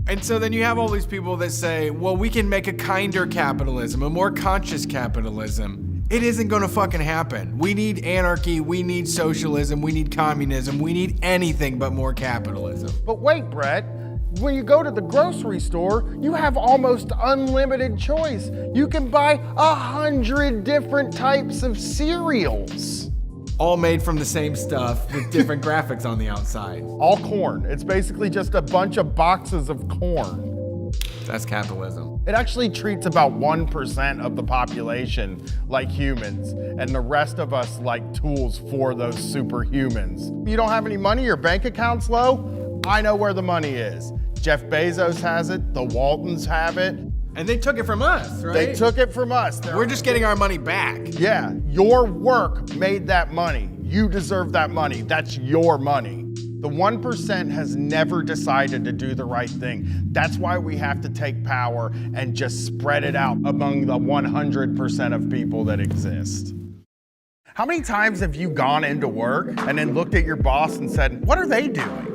And so then you have all these people that say, well, we can make a kinder capitalism, a more conscious capitalism. It isn't gonna fucking happen. We need anarchy, we need socialism, we need communism, we need anything but more capitalism. But wait, Brett. When you go to the grocery store, you have almost unlimited choice. You can buy 100 different types of cereals. All made from the same stuff with different graphics on the outside. All corn. It's basically just a bunch of boxes of corn. That's capitalism. It actually treats about 1% of the population like humans, and the rest of us like tools for those superhumans. You don't have any money, your bank account's low? I know where the money is. Jeff Bezos has it, the Waltons have it. And they took it from us, right? They took it from us. We're just getting our money back. Yeah, your work made that money. You deserve that money. That's your money. The 1% has never decided to do the right thing. That's why we have to take power and just spread it out among the 100% of people that exist. How many times have you gone into work and then looked at your boss and said, what are they doing?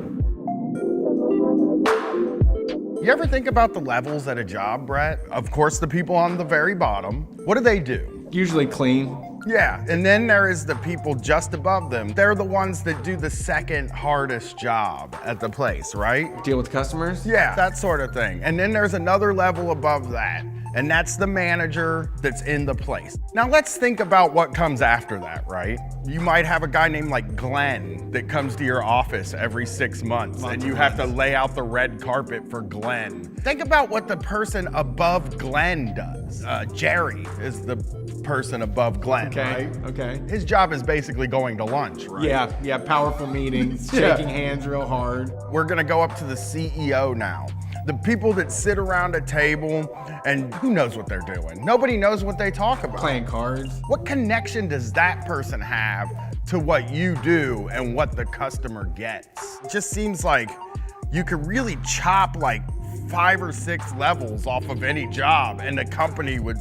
You ever think about the levels at a job, Brett? Of course, the people on the very bottom. What do? Usually clean. Yeah, and then there is the people just above them. They're the ones that do the second hardest job at the place, right? Deal with customers? Yeah, that sort of thing. And then there's another level above that, and that's the manager that's in the place. Now let's think about what comes after that, right? You might have a guy named like Glenn that comes to your office every 6 months, and you have to lay out the red carpet for Glenn. Think about what the person above Glenn does. Jerry is the person above Glenn, right? Okay. His job is basically going to lunch, right? Yeah, powerful meetings, shaking hands real hard. We're gonna go up to the CEO now. The people that sit around a table and who knows what they're doing? Nobody knows what they talk about. Playing cards. What connection does that person have to what you do and what the customer gets? It just seems like you could really chop like 5 or 6 levels off of any job and the company would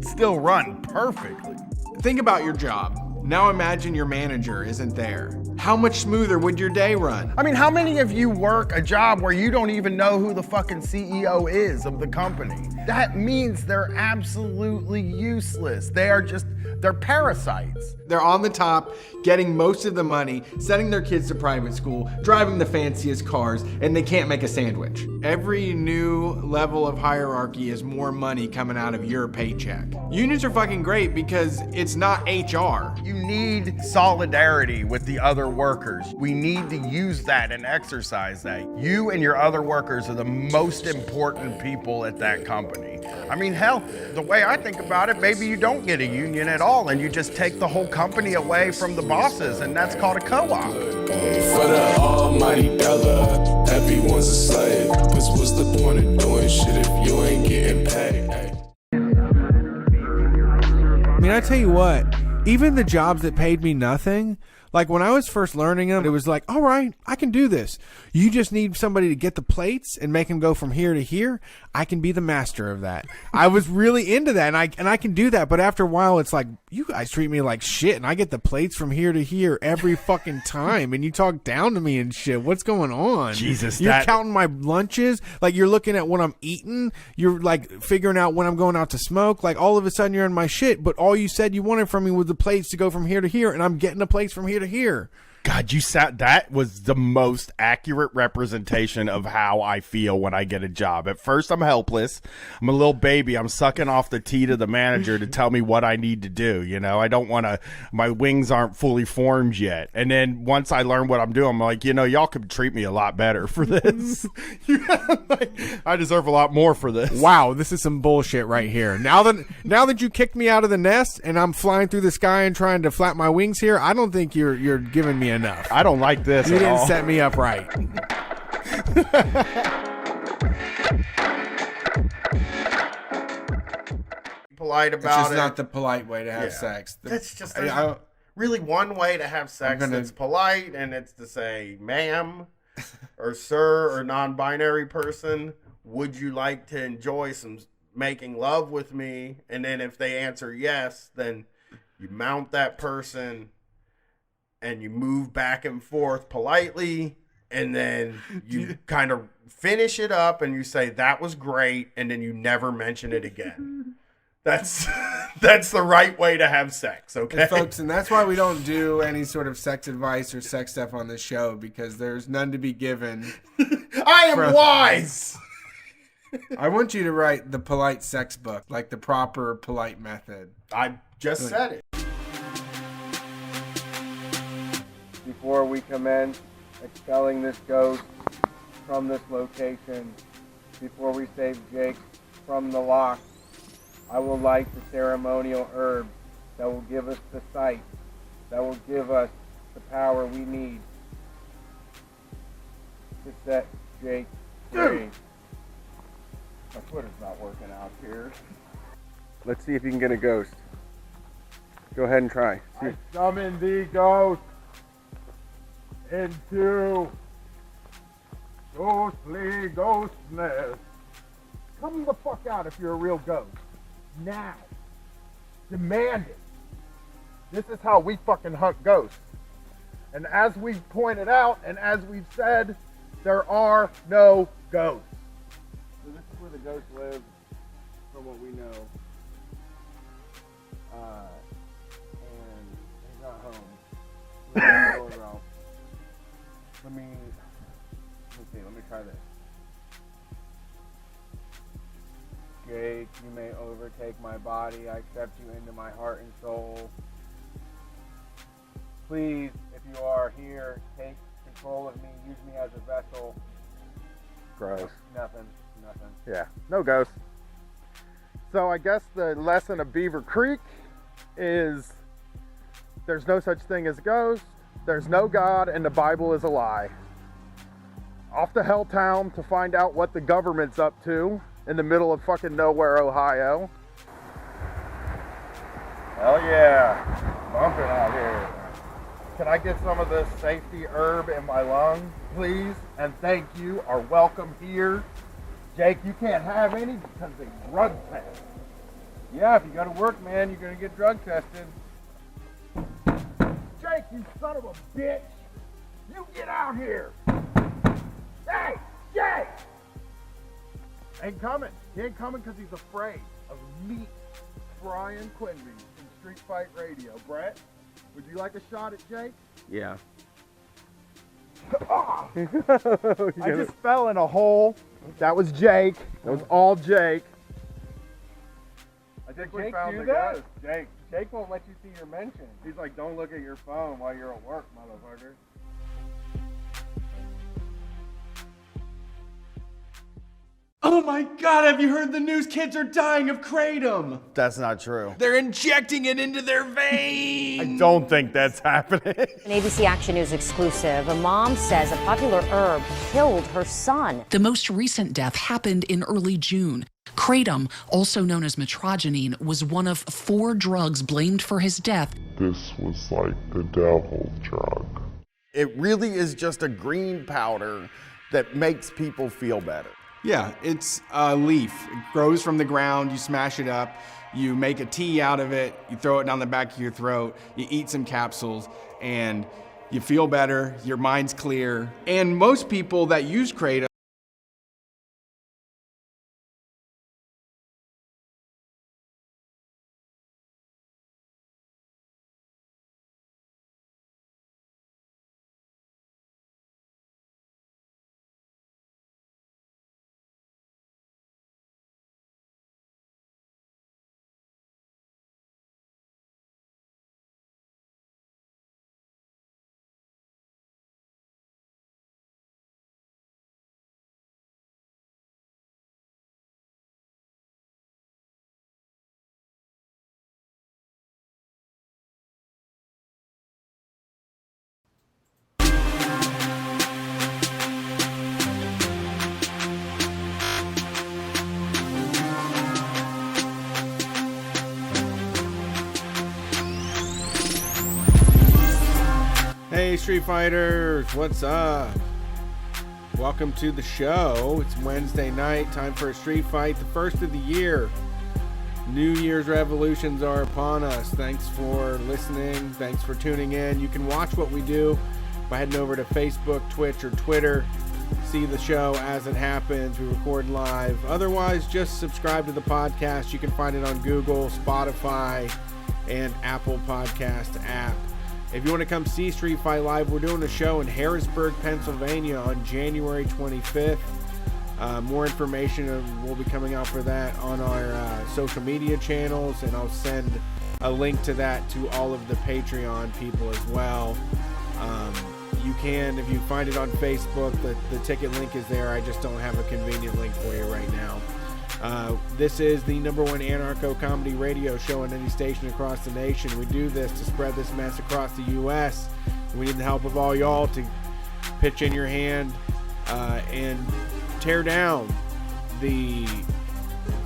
still run perfectly. Think about your job. Now imagine your manager isn't there. How much smoother would your day run? I mean, how many of you work a job where you don't even know who the fucking CEO is of the company? That means they're absolutely useless. They're parasites. They're on the top, getting most of the money, sending their kids to private school, driving the fanciest cars, and they can't make a sandwich. Every new level of hierarchy is more money coming out of your paycheck. Unions are fucking great because it's not HR. You need solidarity with the other workers. We need to use that and exercise that. You and your other workers are the most important people at that company. I mean, hell, the way I think about it, maybe you don't get a union at all and you just take the whole company away from the bosses, and that's called a co-op. For the almighty dollar, everyone's a slave. What's the point of doing shit if you ain't getting paid? I mean, I tell you what, even the jobs that paid me nothing, like when I was first learning them, it was like, all right, I can do this. You just need somebody to get the plates and make them go from here to here. I can be the master of that. I was really into that, and I can do that. But after a while, it's like, you guys treat me like shit, and I get the plates from here to here every fucking time, and you talk down to me and shit. What's going on? Jesus, you're counting my lunches. Like, you're looking at what I'm eating. You're like figuring out when I'm going out to smoke. Like, all of a sudden, you're in my shit. But all you said you wanted from me was the plates to go from here to here, and I'm getting the plates from here to here. God, that was the most accurate representation of how I feel when I get a job. At first, I'm helpless. I'm a little baby. I'm sucking off the tea to the manager to tell me what I need to do. You know, I don't want to, my wings aren't fully formed yet. And then once I learn what I'm doing, I'm like, y'all could treat me a lot better for this. I deserve a lot more for this. Wow, this is some bullshit right here. Now that you kicked me out of the nest and I'm flying through the sky and trying to flap my wings here, I don't think you're giving me enough. I don't like this. You didn't set me up right. Polite about it. It's just not the polite way to have sex. That's just really one way to have sex that's polite, and it's to say, ma'am, or sir, or non-binary person, would you like to enjoy some making love with me? And then if they answer yes, then you mount that person and you move back and forth politely and then you kind of finish it up and you say that was great, and then you never mention it again. That's the right way to have sex, okay? And folks, and that's why we don't do any sort of sex advice or sex stuff on this show, because there's none to be given. I am wise. I want you to write the polite sex book, like the proper polite method. I just said it. Before we commence expelling this ghost from this location, before we save Jake from the lock, I will light the ceremonial herb that will give us the sight, that will give us the power we need to set Jake free. My Twitter's not working out here. Let's see if you can get a ghost. Go ahead and try. I summon the ghost into ghostly ghostness. Come the fuck out if you're a real ghost. Now. Demand it. This is how we fucking hunt ghosts. And as we've pointed out, and as we've said, there are no ghosts. So this is where the ghosts live, from what we know. And he's not home. Let me see, let me try this. Jake, you may overtake my body. I accept you into my heart and soul. Please, if you are here, take control of me. Use me as a vessel. Gross. Nothing. Yeah, no ghosts. So I guess the lesson of Beaver Creek is there's no such thing as ghosts. There's no God, and the Bible is a lie. Off to Helltown to find out what the government's up to in the middle of fucking nowhere, Ohio. Hell yeah. Bumping out here. Can I get some of this safety herb in my lung, please? And thank you, are welcome here. Jake, you can't have any because they drug test. Yeah, if you go to work, man, you're gonna get drug tested. Jake, you son of a bitch! You get out here! Hey, Jake! Ain't coming. He ain't coming because he's afraid of me, Brian Quinby from Street Fight Radio. Brett, would you like a shot at Jake? Yeah. I just fell in a hole. That was Jake. That was all Jake. I think we found the ghost. Jake won't let you see your mention. He's like, don't look at your phone while you're at work, motherfucker. Oh my God, have you heard the news? Kids are dying of kratom. That's not true. They're injecting it into their veins. I don't think that's happening. An ABC Action News exclusive. A mom says a popular herb killed her son. The most recent death happened in early June. Kratom, also known as metrogenine, was one of 4 drugs blamed for his death. This was like the devil's drug. It really is just a green powder that makes people feel better. Yeah, it's a leaf. It grows from the ground, you smash it up, you make a tea out of it, you throw it down the back of your throat, you eat some capsules, and you feel better, your mind's clear. And most people that use kratom Hey, Street Fighters, what's up? Welcome to the show. It's Wednesday night, time for a street fight, the first of the year. New Year's revolutions are upon us. Thanks for listening. Thanks for tuning in. You can watch what we do by heading over to Facebook, Twitch, or Twitter. See the show as it happens. We record live. Otherwise, just subscribe to the podcast. You can find it on Google, Spotify, and Apple Podcast app. If you want to come see Street Fight Live, we're doing a show in Harrisburg, Pennsylvania on January 25th. More information will be coming out for that on our social media channels, and I'll send a link to that to all of the Patreon people as well. You can, if you find it on Facebook, the ticket link is there. I just don't have a convenient link for you right now. This is the #1 anarcho-comedy radio show on any station across the nation. We do this to spread this mess across the U.S. We need the help of all y'all to pitch in your hand and tear down the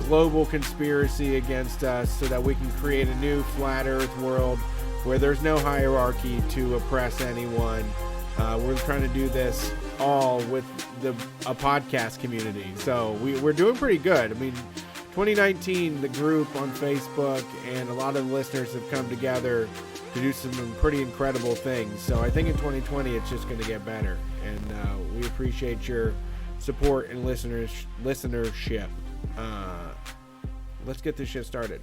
global conspiracy against us so that we can create a new flat earth world where there's no hierarchy to oppress anyone. We're trying to do this all with a podcast community. So we're doing pretty good. I mean, 2019, the group on Facebook and a lot of listeners have come together to do some pretty incredible things. So I think in 2020, it's just going to get better. And we appreciate your support and listenership. Let's get this shit started.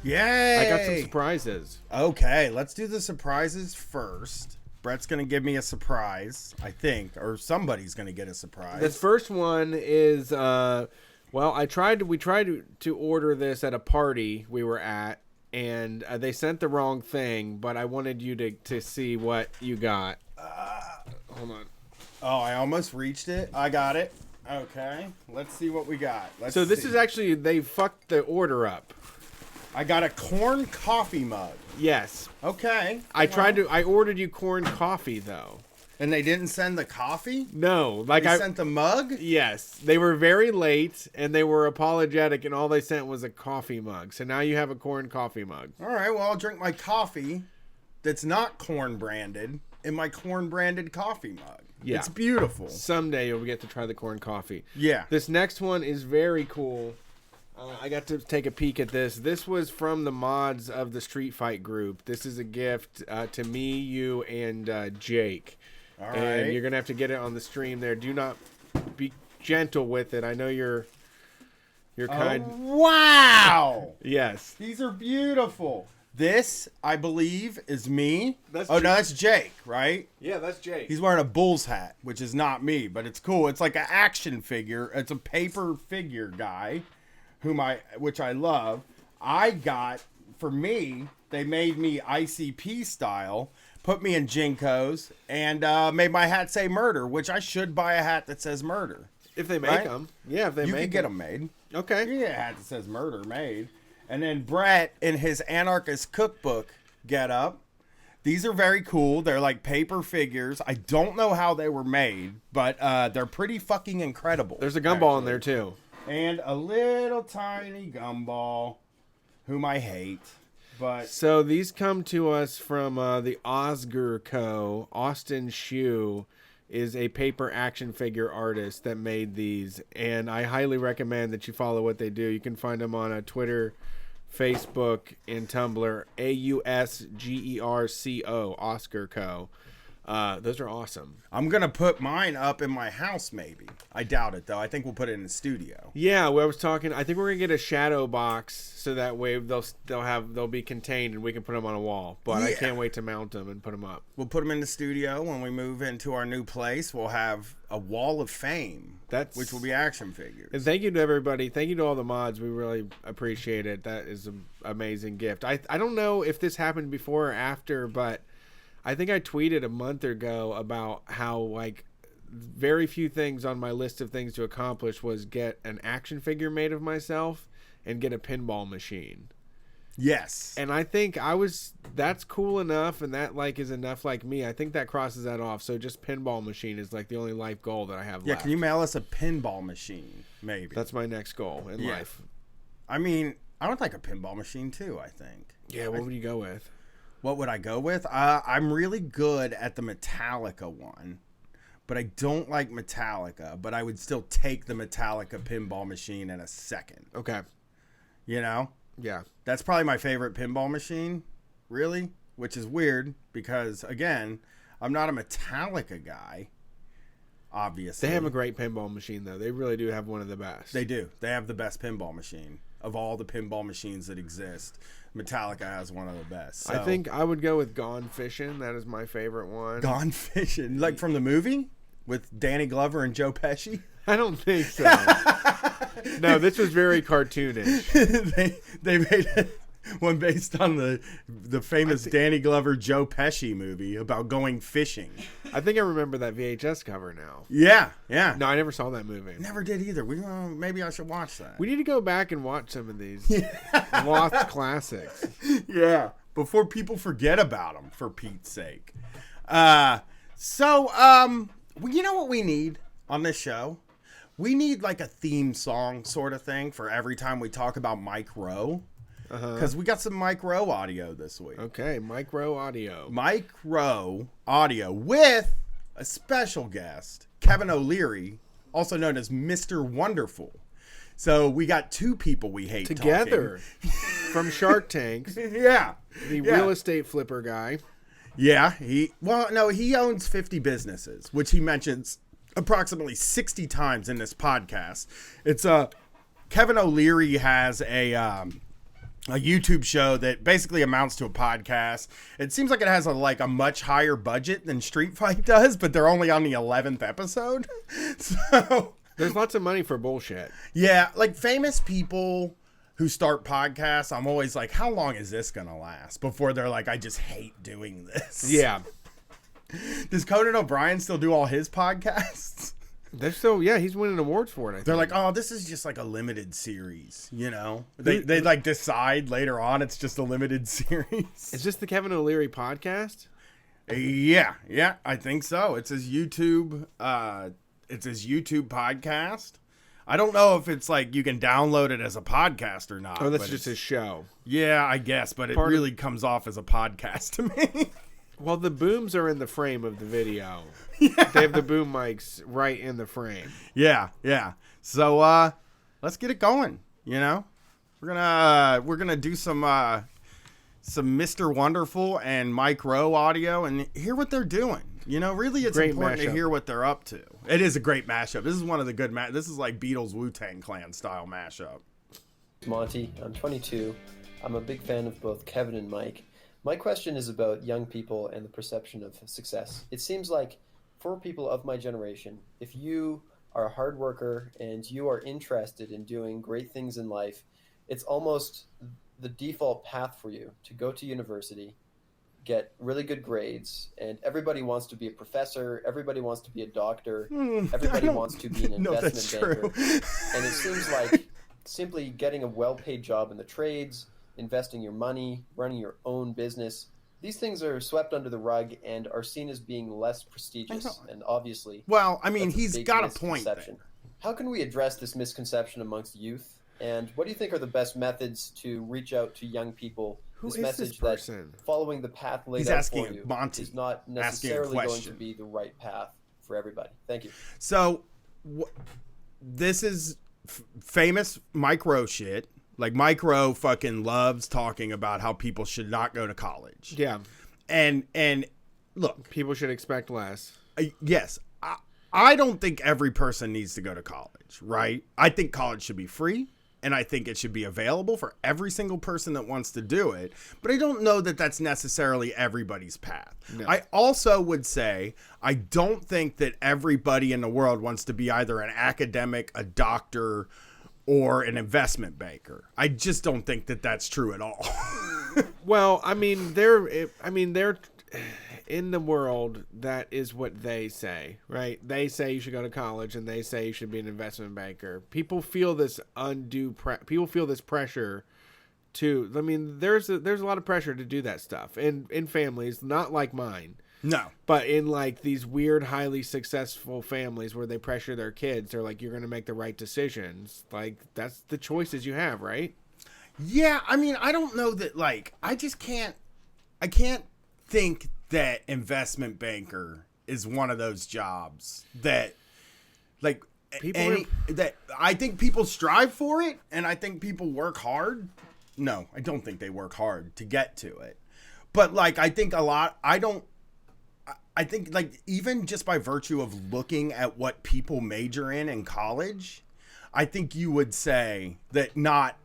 Yay! I got some surprises. Okay, let's do the surprises first. Brett's going to give me a surprise, I think, or somebody's going to get a surprise. This first one is, we tried to order this at a party we were at, and they sent the wrong thing, but I wanted you to see what you got. Hold on. Oh, I almost reached it. I got it. Okay, let's see what we got. This is actually, they fucked the order up. I got a corn coffee mug. Yes. Okay. I ordered you corn coffee though. And they didn't send the coffee? No. They sent the mug? Yes. They were very late and they were apologetic and all they sent was a coffee mug. So now you have a corn coffee mug. All right, well, I'll drink my coffee that's not corn branded in my corn branded coffee mug. Yeah. It's beautiful. Someday you'll get to try the corn coffee. Yeah. This next one is very cool. I got to take a peek at this. This was from the mods of the Street Fight group. This is a gift to me, you, and Jake. All right. And you're going to have to get it on the stream there. Do not be gentle with it. I know you're kind. Oh, wow. Yes. These are beautiful. This, I believe, is me. That's no, that's Jake, right? Yeah, that's Jake. He's wearing a Bulls hat, which is not me, but it's cool. It's like an action figure. It's a paper figure guy. Which I love. I got, for me, they made me ICP style, put me in Jinkos, and made my hat say murder, which I should buy a hat that says murder. If they make them. Yeah, if they make them. You can get them made. Okay. You can get a hat that says murder made. And then Brett, in his anarchist cookbook getup, these are very cool. They're like paper figures. I don't know how they were made, but they're pretty fucking incredible. There's a gumball in there, too. And a little tiny gumball, whom I hate. But so these come to us from the Oscar Co. Austin Shue is a paper action figure artist that made these, and I highly recommend that you follow what they do. You can find them on Twitter, Facebook, and Tumblr. AUSGERCO, Oscar Co. Those are awesome. I'm going to put mine up in my house, maybe. I doubt it, though. I think we'll put it in the studio. Yeah, I was talking. I think we're going to get a shadow box so that way they'll be contained and we can put them on a wall. But yeah. I can't wait to mount them and put them up. We'll put them in the studio when we move into our new place. We'll have a wall of fame, which will be action figures. And thank you to everybody. Thank you to all the mods. We really appreciate it. That is an amazing gift. I don't know if this happened before or after, but I think I tweeted a month ago about how, like, very few things on my list of things to accomplish was get an action figure made of myself and get a pinball machine. Yes. And I think that's cool enough, and that, like, is enough like me. I think that crosses that off. So just pinball machine is, like, the only life goal that I have left. Yeah, can you mail us a pinball machine, maybe? That's my next goal in life. I mean, I would like a pinball machine, too, I think. Yeah, what would you go with? What would I go with? I'm really good at the Metallica one, but I don't like Metallica, but I would still take the Metallica pinball machine in a second. Okay. You know? Yeah. That's probably my favorite pinball machine, really, which is weird because, again, I'm not a Metallica guy, obviously. They have a great pinball machine, though. They really do have one of the best. They do. They have the best pinball machine. Of all the pinball machines that exist, Metallica has one of the best. So. I think I would go with Gone Fishing. That is my favorite one. Gone Fishing? Like from the movie? With Danny Glover and Joe Pesci? I don't think so. No, this was very cartoonish. they made one based on the famous Danny Glover Joe Pesci movie about going fishing. I think I remember that VHS cover now. Yeah, yeah. No, I never saw that movie. Never did either. Maybe I should watch that. We need to go back and watch some of these lost classics. Yeah, before people forget about them, for Pete's sake. You know what we need on this show? We need like a theme song sort of thing for every time we talk about Mike Rowe. Because we got some Mike Rowe audio this week. Okay, Mike Rowe audio. Mike Rowe audio with a special guest, Kevin O'Leary, also known as Mr. Wonderful. So we got two people we hate together from Shark Tanks. Yeah. The real estate flipper guy. Yeah, he owns 50 businesses, which he mentions approximately 60 times in this podcast. It's Kevin O'Leary has a YouTube show that basically amounts to a podcast. It seems like it has a much higher budget than Street Fight does, but they're only on the 11th episode. So there's lots of money for bullshit. Yeah, like famous people who start podcasts, I'm always like, how long is this going to last before they're like, I just hate doing this? Yeah. Does Conan O'Brien still do all his podcasts? They're still, yeah, he's winning awards for it. They're like, oh, this is just like a limited series, you know? They like decide later on it's just a limited series. Is this the Kevin O'Leary podcast? Yeah, I think so. It's his YouTube podcast. I don't know if it's like you can download it as a podcast or not. Oh, that's just his show. Yeah, I guess, but it really comes off as a podcast to me. Well, the booms are in the frame of the video. Yeah. They have the boom mics right in the frame. Yeah. So let's get it going. You know, we're gonna do some Mr. Wonderful and Mike Rowe audio and hear what they're doing. You know, really, it's great important mashup. To hear what they're up to. It is a great mashup. This is one of the good This is like Beatles Wu-Tang Clan style mashup. Monty, I'm 22. I'm a big fan of both Kevin and Mike. My question is about young people and the perception of success. It seems like for people of my generation, if you are a hard worker and you are interested in doing great things in life, it's almost the default path for you to go to university, get really good grades, and everybody wants to be a professor, everybody wants to be a doctor, everybody wants to be an investment banker. And it seems like simply getting a well-paid job in the trades, investing your money, running your own business, these things are swept under the rug and are seen as being less prestigious. And obviously, well, I mean, he's got a point there. How can we address this misconception amongst youth? And what do you think are the best methods to reach out to young people? This message that following the path laid out for you is not necessarily going to be the right path for everybody. Thank you. So this is famous Mike Rowe shit. Like Mike Rowe fucking loves talking about how people should not go to college. Yeah. And look, people should expect less. Yes. I don't think every person needs to go to college, right? I think college should be free. And I think it should be available for every single person that wants to do it. But I don't know that that's necessarily everybody's path. No. I also would say I don't think that everybody in the world wants to be either an academic, a doctor, or an investment banker. I just don't think that that's true at all. Well, they're in the world, that is what they say, right? They say you should go to college, and they say you should be an investment banker. People feel this people feel this pressure to. There's a lot of pressure to do that stuff, and in families not like mine. No, but in like these weird, highly successful families where they pressure their kids, they're like, you're going to make the right decisions. Like that's the choices you have, right? Yeah, I don't know that. Like, I can't think that investment banker is one of those jobs that like that I think people strive for it, and I think people work hard. No, I don't think they work hard to get to it. But like, I think a lot, I think like even just by virtue of looking at what people major in college, I think you would say that not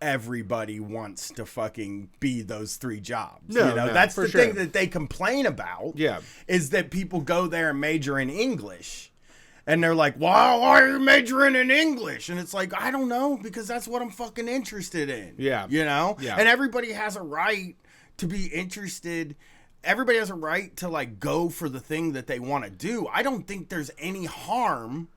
everybody wants to fucking be those 3 jobs. No, you know, no, that's for the sure. thing that they complain about. Yeah. Is that people go there and major in English. And they're like, why are you majoring in English? And it's like, I don't know, because that's what I'm fucking interested in. Yeah. You know? Yeah. And everybody has a right to be interested. Everybody has a right to like go for the thing that they want to do. I don't think there's any harm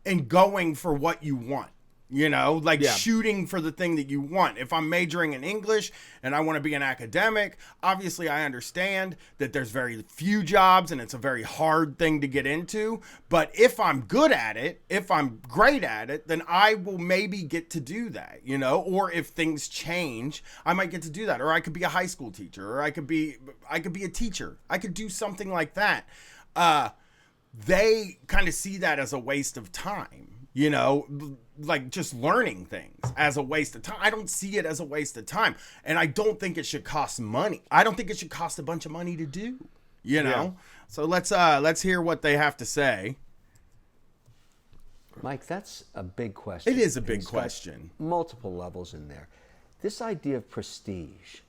in going for what you want. You know, like shooting for the thing that you want. If I'm majoring in English and I want to be an academic, obviously I understand that there's very few jobs and it's a very hard thing to get into. But if I'm good at it, if I'm great at it, then I will maybe get to do that, you know, or if things change, I might get to do that. Or I could be a high school teacher, or I could be a teacher. I could do something like that. They kind of see that as a waste of time, you know, like just learning things as a waste of time. I don't see it as a waste of time. And I don't think it should cost money. I don't think it should cost a bunch of money to do, you know? So let's hear what they have to say. Mike, that's a big question. It is a big It's got question. multiple levels in there. This idea of prestige,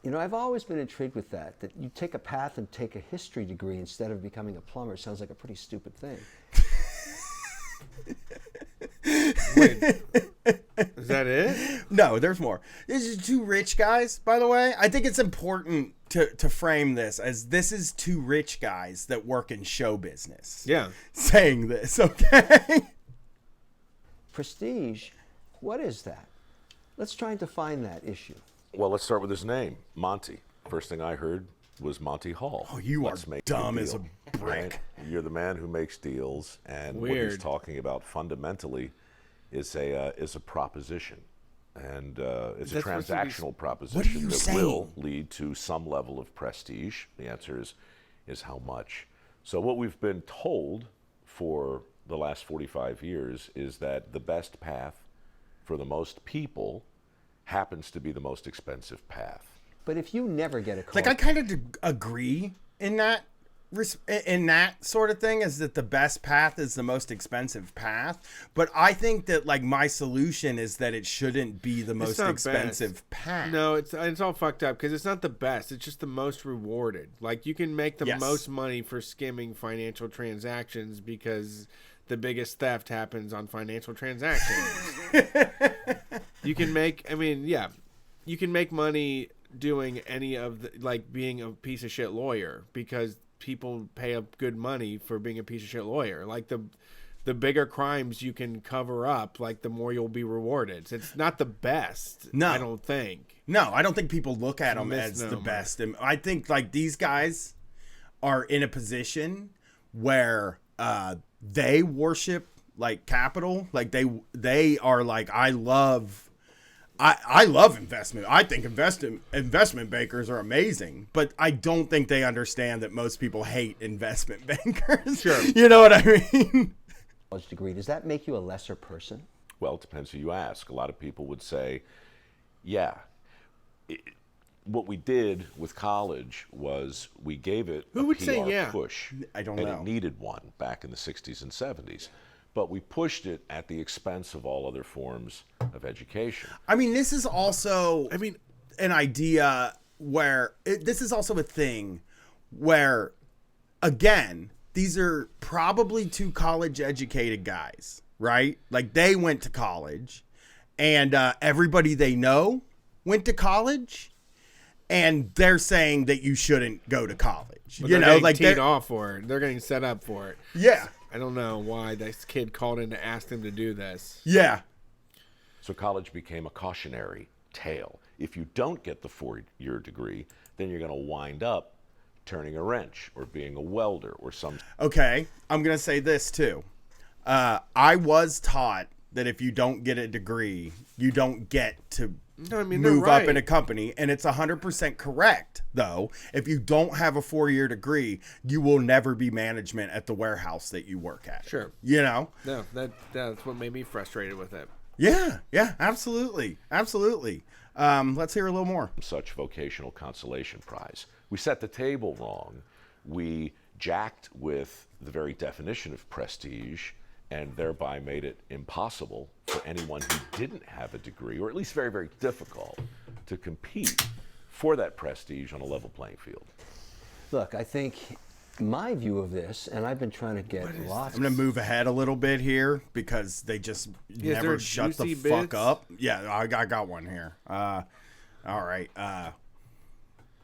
you know, I've always been intrigued with that you take a path and take a history degree instead of becoming a plumber. Sounds like a pretty stupid thing. Wait, is that it? No, there's more. This is 2 rich guys, by the way. I think it's important to frame this as this is 2 rich guys that work in show business. Yeah. Saying this, okay? Prestige, what is that? Let's try and define that issue. Well, let's start with his name, Monty. First thing I heard was Monty Hall. Oh, you Let's are make dumb a as a deal, brick. right? You're the man who makes deals, and what he's Weird. talking about fundamentally is a proposition, and it's a That's supposed to be- transactional proposition you that saying? will lead to some level of prestige. The answer is how much. So what we've been told for the last 45 years is that the best path for the most people happens to be the most expensive path. But if you never get a call, Like I kind of agree in that sort of thing, is that the best path is the most expensive path. But I think that like my solution is that it shouldn't be the most not expensive best. path. No, it's all fucked up because it's not the best. It's just the most rewarded. Like you can make the Yes. most money for skimming financial transactions because the biggest theft happens on financial transactions. You can make, you can make money doing any of the, like being a piece of shit lawyer because people pay up good money for being a piece of shit lawyer. Like the bigger crimes you can cover up, like the more you'll be rewarded. So it's not the best. No. I don't think. No, I don't think people look at It's a them as the misnomer. best. And I think like these guys are in a position where they worship like capital. Like they are like, I love investment. I think investment bankers are amazing, but I don't think they understand that most people hate investment bankers. Sure. You know what I mean? college degree, does that make you a lesser person? Well, it depends who you ask. A lot of people would say, yeah. What we did with college was we gave it Who a would PR say yeah? push. I don't and know. it needed one back in the 60s and 70s. But we pushed it at the expense of all other forms of education. I mean, this is also, an idea where this is also a thing where, again, these are probably 2 college educated guys, right? Like they went to college and everybody they know went to college and they're saying that you shouldn't go to college. But you they're know, getting like teed they're off for it. They're getting set up for it. Yeah. I don't know why this kid called in to ask them to do this. Yeah. So college became a cautionary tale. If you don't get the 4-year degree, then you're going to wind up turning a wrench or being a welder or some. Okay, I'm going to say this too. I was taught that if you don't get a degree, you don't get to move up in a company. And it's 100% correct, though. If you don't have a 4-year degree, you will never be management at the warehouse that you work at. Sure. You know? No, that's what made me frustrated with it. Yeah, absolutely. Absolutely. Let's hear a little more. Such vocational consolation prize. We set the table wrong we jacked with the very definition of prestige and thereby made it impossible for anyone who didn't have a degree, or at least very, very difficult, to compete for that prestige on a level playing field. Look, I think my view of this, and I've been trying to get lots. I'm going to move ahead a little bit here because they just never shut the fuck up. Yeah, I got one here. All right.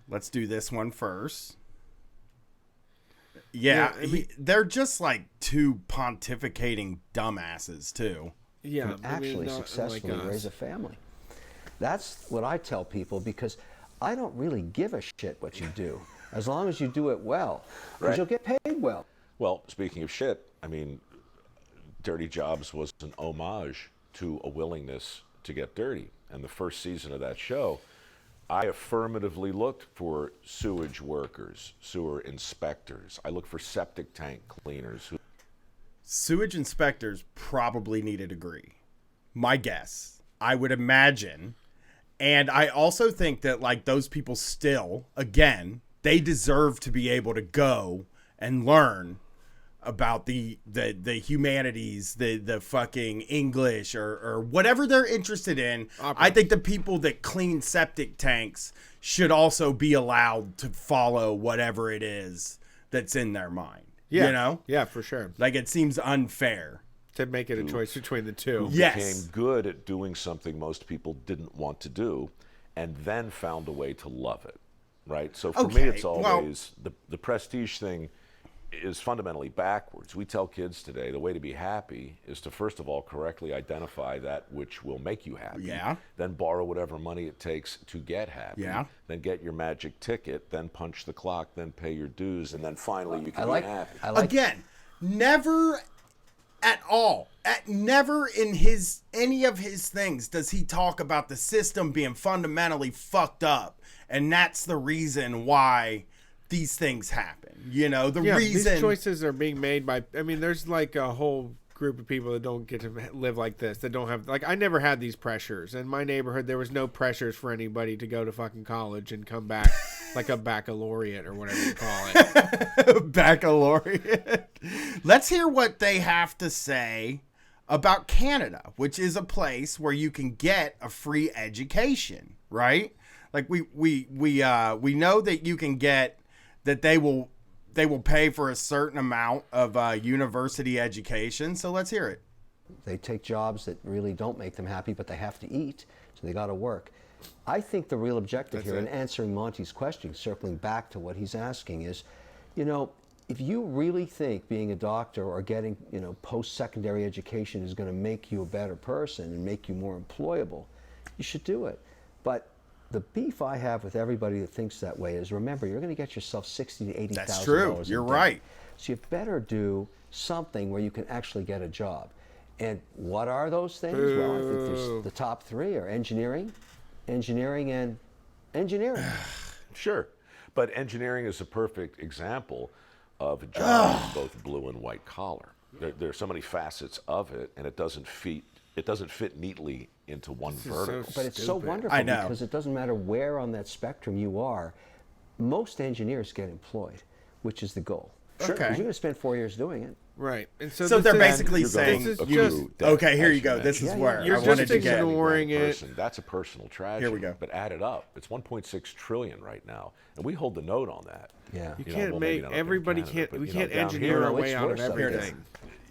Let's do this one first. Yeah, they're just like two pontificating dumbasses, too. Yeah, can actually successfully raise a family. That's what I tell people, because I don't really give a shit what you do, as long as you do it well, because you'll get paid well. Well, speaking of shit, I mean, Dirty Jobs was an homage to a willingness to get dirty. And the first season of that show, I affirmatively looked for sewage workers, sewer inspectors. I looked for septic tank cleaners. Sewage inspectors probably need a degree. My guess, I would imagine. And I also think that, like, those people still, again, they deserve to be able to go and learn about the humanities, the fucking English or whatever they're interested in. I think the people that clean septic tanks should also be allowed to follow whatever it is that's in their mind. Yeah. You know? Yeah, for sure. Like, it seems unfair to make it a choice between the two. Became good at doing something most people didn't want to do, and then found a way to love it, right? So for me, it's always the prestige thing is fundamentally backwards. We tell kids today the way to be happy is to first of all correctly identify that which will make you happy. Yeah. Then borrow whatever money it takes to get happy. Yeah. Then get your magic ticket. Then punch the clock. Then pay your dues. And then finally you can be happy. Again, never at all. Never in any of his things does he talk about the system being fundamentally fucked up, and that's the reason why these things happen. You know, reason these choices are being made by. I mean, there's like a whole group of people that don't get to live like this. That don't have, like, I never had these pressures. In my neighborhood, there was no pressures for anybody to go to fucking college and come back like a baccalaureate or whatever you call it. Baccalaureate. Let's hear what they have to say about Canada, which is a place where you can get a free education, right? Like we know that you can get that they will pay for a certain amount of university education. So let's hear it. They take jobs that really don't make them happy, but they have to eat, so they got to work. I think the real objective here, in answering Monty's question, circling back to what he's asking, is, you know, if you really think being a doctor or getting, you know, post-secondary education is going to make you a better person and make you more employable, you should do it. But the beef I have with everybody that thinks that way is, remember, you're going to get yourself $60,000 to $80,000. That's true. You're right. So you better do something where you can actually get a job. And what are those things? Well, I think there's the top three are engineering, and engineering. Sure. But engineering is a perfect example of a job that's both blue and white collar. There are so many facets of it, and it doesn't fit neatly into one vertical. But it's so wonderful because it doesn't matter where on that spectrum you are. Most engineers get employed, which is the goal. Sure. Because you're going to spend 4 years doing it. Right. And so they're basically saying, this is just, okay, here you go. This is where you're I wanted just to ignoring it. That's a personal tragedy. Here we go. But add it up. It's 1.6 trillion right now, and we hold the note on that. Yeah. You can't make everybody can't. We can't engineer our way out of everything.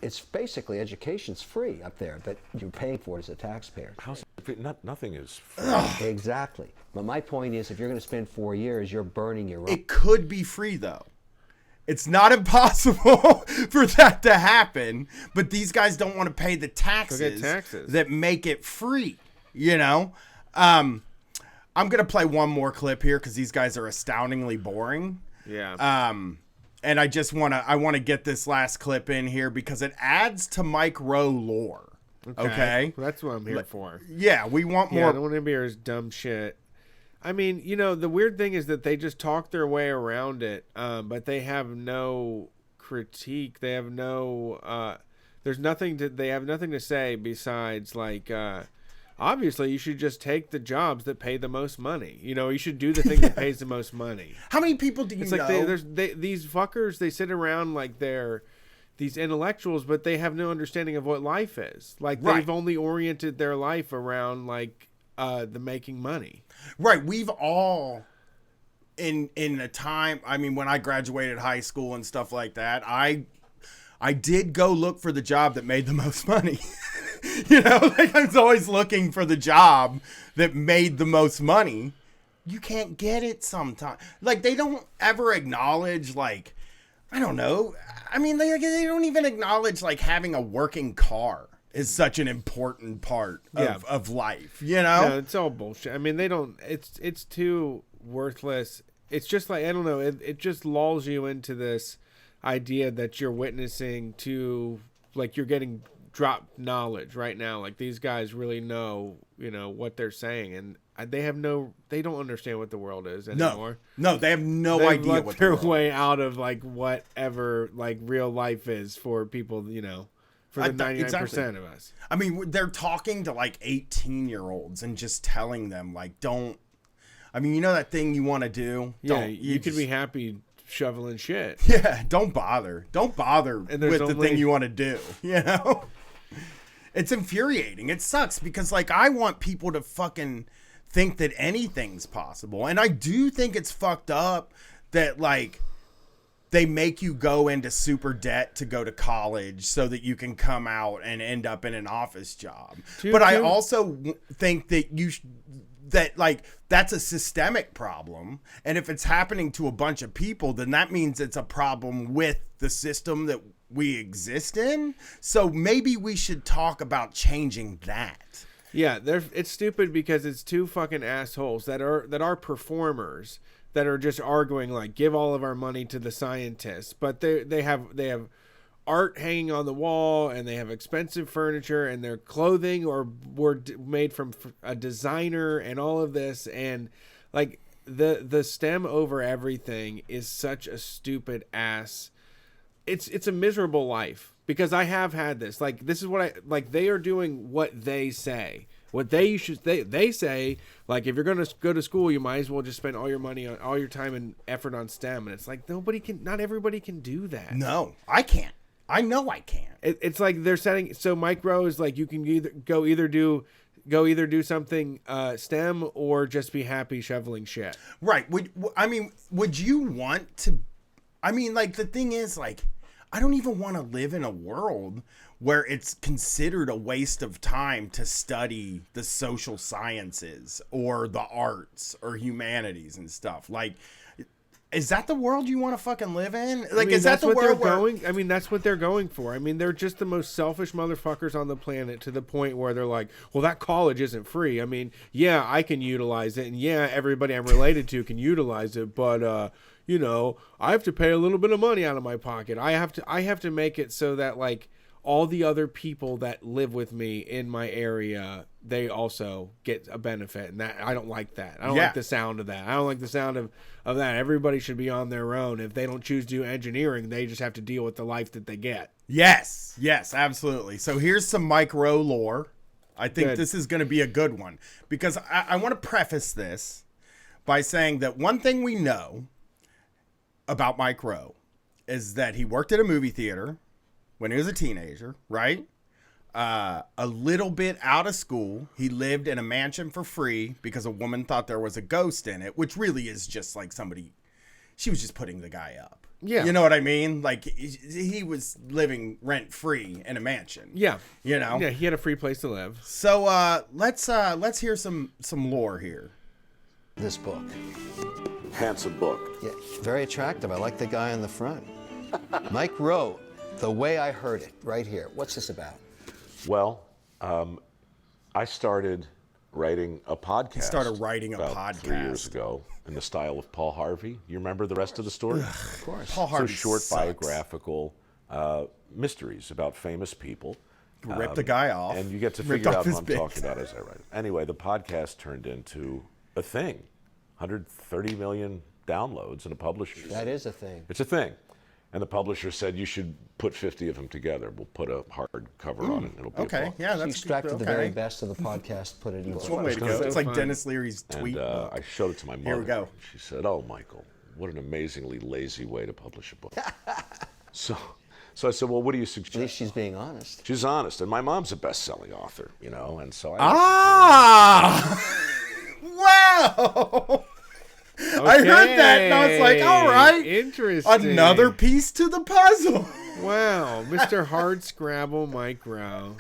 It's basically education's free up there, but you're paying for it as a taxpayer. Nothing is free. Exactly. But my point is, if you're going to spend 4 years, you're burning your own. It could be free, though. It's not impossible for that to happen, but these guys don't want to pay the taxes that make it free, you know? I'm going to play one more clip here because these guys are astoundingly boring. Yeah. And I just want to get this last clip in here because it adds to Mike Rowe lore. Okay? Well, that's what I'm here for. Yeah, we want more. I don't want to hear his dumb shit. I mean, you know, the weird thing is that they just talk their way around it, but they have no critique. They have no. They have nothing to say besides like, obviously you should just take the jobs that pay the most money. You know, you should do the thing that pays the most money. How many people do you know? It's like these fuckers, they sit around like they're these intellectuals, but they have no understanding of what life is. Like they've only oriented their life around like the making money. Right. We've all in a time, I mean, when I graduated high school and stuff like that, I did go look for the job that made the most money. You know, like I was always looking for the job that made the most money. You can't get it sometimes. Like they don't ever acknowledge, like, I don't know. I mean, they don't even acknowledge like having a working car is such an important part of life, you know? No, it's all bullshit. I mean, they don't, it's too worthless. It's just like, I don't know, it just lulls you into this idea that you're witnessing to, like, you're getting dropped knowledge right now. Like, these guys really know, you know, what they're saying, and they don't understand what the world is anymore. No, they have no idea what their way out of, like, whatever, like, real life is for people, you know, for the 99% of us. I mean, they're talking to, like, 18-year-olds and just telling them, like, don't, I mean, you know that thing you want to do? Yeah, you could be happy shoveling shit. Yeah, don't bother with the thing you want to do, you know? It's infuriating. It sucks because, like, I want people to fucking think that anything's possible. And I do think it's fucked up that, like, they make you go into super debt to go to college so that you can come out and end up in an office job. I also think that that's a systemic problem. And if it's happening to a bunch of people, then that means it's a problem with the system that we exist in. So maybe we should talk about changing that. Yeah, it's stupid because it's two fucking assholes that are performers that are just arguing like, give all of our money to the scientists, but they have art hanging on the wall, and they have expensive furniture, and their clothing were made from a designer, and all of this, and like the STEM over everything is such a stupid ass. It's a miserable life because I have had this. Like, this is what they are doing what they say. What they say, like, if you're going to go to school, you might as well just spend all your money on all your time and effort on STEM. And it's like, not everybody can do that. No, I can't. I know I can't. It's like they're setting. So Mike Rowe is like, you can either do something STEM or just be happy shoveling shit. Right. Would you want to? I mean, like, the thing is, like, I don't even want to live in a world where it's considered a waste of time to study the social sciences or the arts or humanities and stuff. Like, is that the world you want to fucking live in? Like, I mean, is that the world I mean, that's what they're going for. I mean, they're just the most selfish motherfuckers on the planet, to the point where they're like, well, that college isn't free. I mean, yeah, I can utilize it, and yeah, everybody I'm related to can utilize it, but you know, I have to pay a little bit of money out of my pocket. I have to make it so that, like, all the other people that live with me in my area, they also get a benefit. And that, I don't like that. I don't like the sound of that. I don't like the sound of that. Everybody should be on their own. If they don't choose to do engineering, they just have to deal with the life that they get. Yes, absolutely. So here's some Mike Rowe lore. I think this is going to be a good one, because I want to preface this by saying that one thing we know about Mike Rowe is that he worked at a movie theater when he was a teenager, right? A little bit out of school, he lived in a mansion for free because a woman thought there was a ghost in it, which really is just like she was just putting the guy up. Yeah. You know what I mean? Like, he was living rent free in a mansion. Yeah. You know? Yeah, he had a free place to live. So let's hear some lore here. This book. Handsome book. Yeah, very attractive. I like the guy on the front. Mike Rowe, The Way I Heard It, right here. What's this about? Well, I started writing a podcast. He started writing about 3 years ago in the style of Paul Harvey. You remember the rest of the story? Of course. Paul Harvey So short sucks. biographical mysteries about famous people. Rip the guy off. And you get to figure out what I'm talking about as I write it. Anyway, the podcast turned into a thing. 130 million downloads in a publisher. That is a thing. It's a thing. And the publisher said, you should put 50 of them together. We'll put a hard cover on it. It'll be a book. Yeah, She that's extracted the very best of the podcast, put it in That's book. one way to go. It's like Dennis Leary's tweet And book. I showed it to my mother. Here we go. She said, oh, Michael, what an amazingly lazy way to publish a book. So I said, well, what do you suggest? At least she's being honest. She's honest. And my mom's a best-selling author, you know, and so Wow! I heard that and I was like, all right. Interesting. Another piece to the puzzle. Wow, Mr. Hard Scrabble Mike Rowe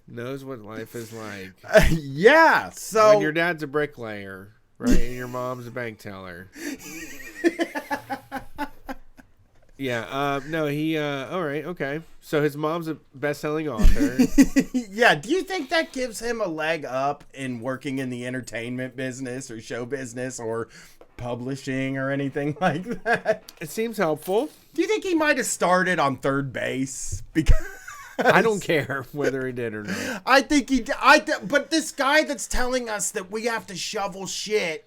knows what life is like. Yeah, so... When your dad's a bricklayer, right, and your mom's a bank teller. Yeah, no, he, all right, okay. So his mom's a best-selling author. Yeah, do you think that gives him a leg up in working in the entertainment business or show business or publishing or anything like that? It seems helpful. Do you think he might have started on third base? Because I don't care whether he did or not. I think he did. But this guy that's telling us that we have to shovel shit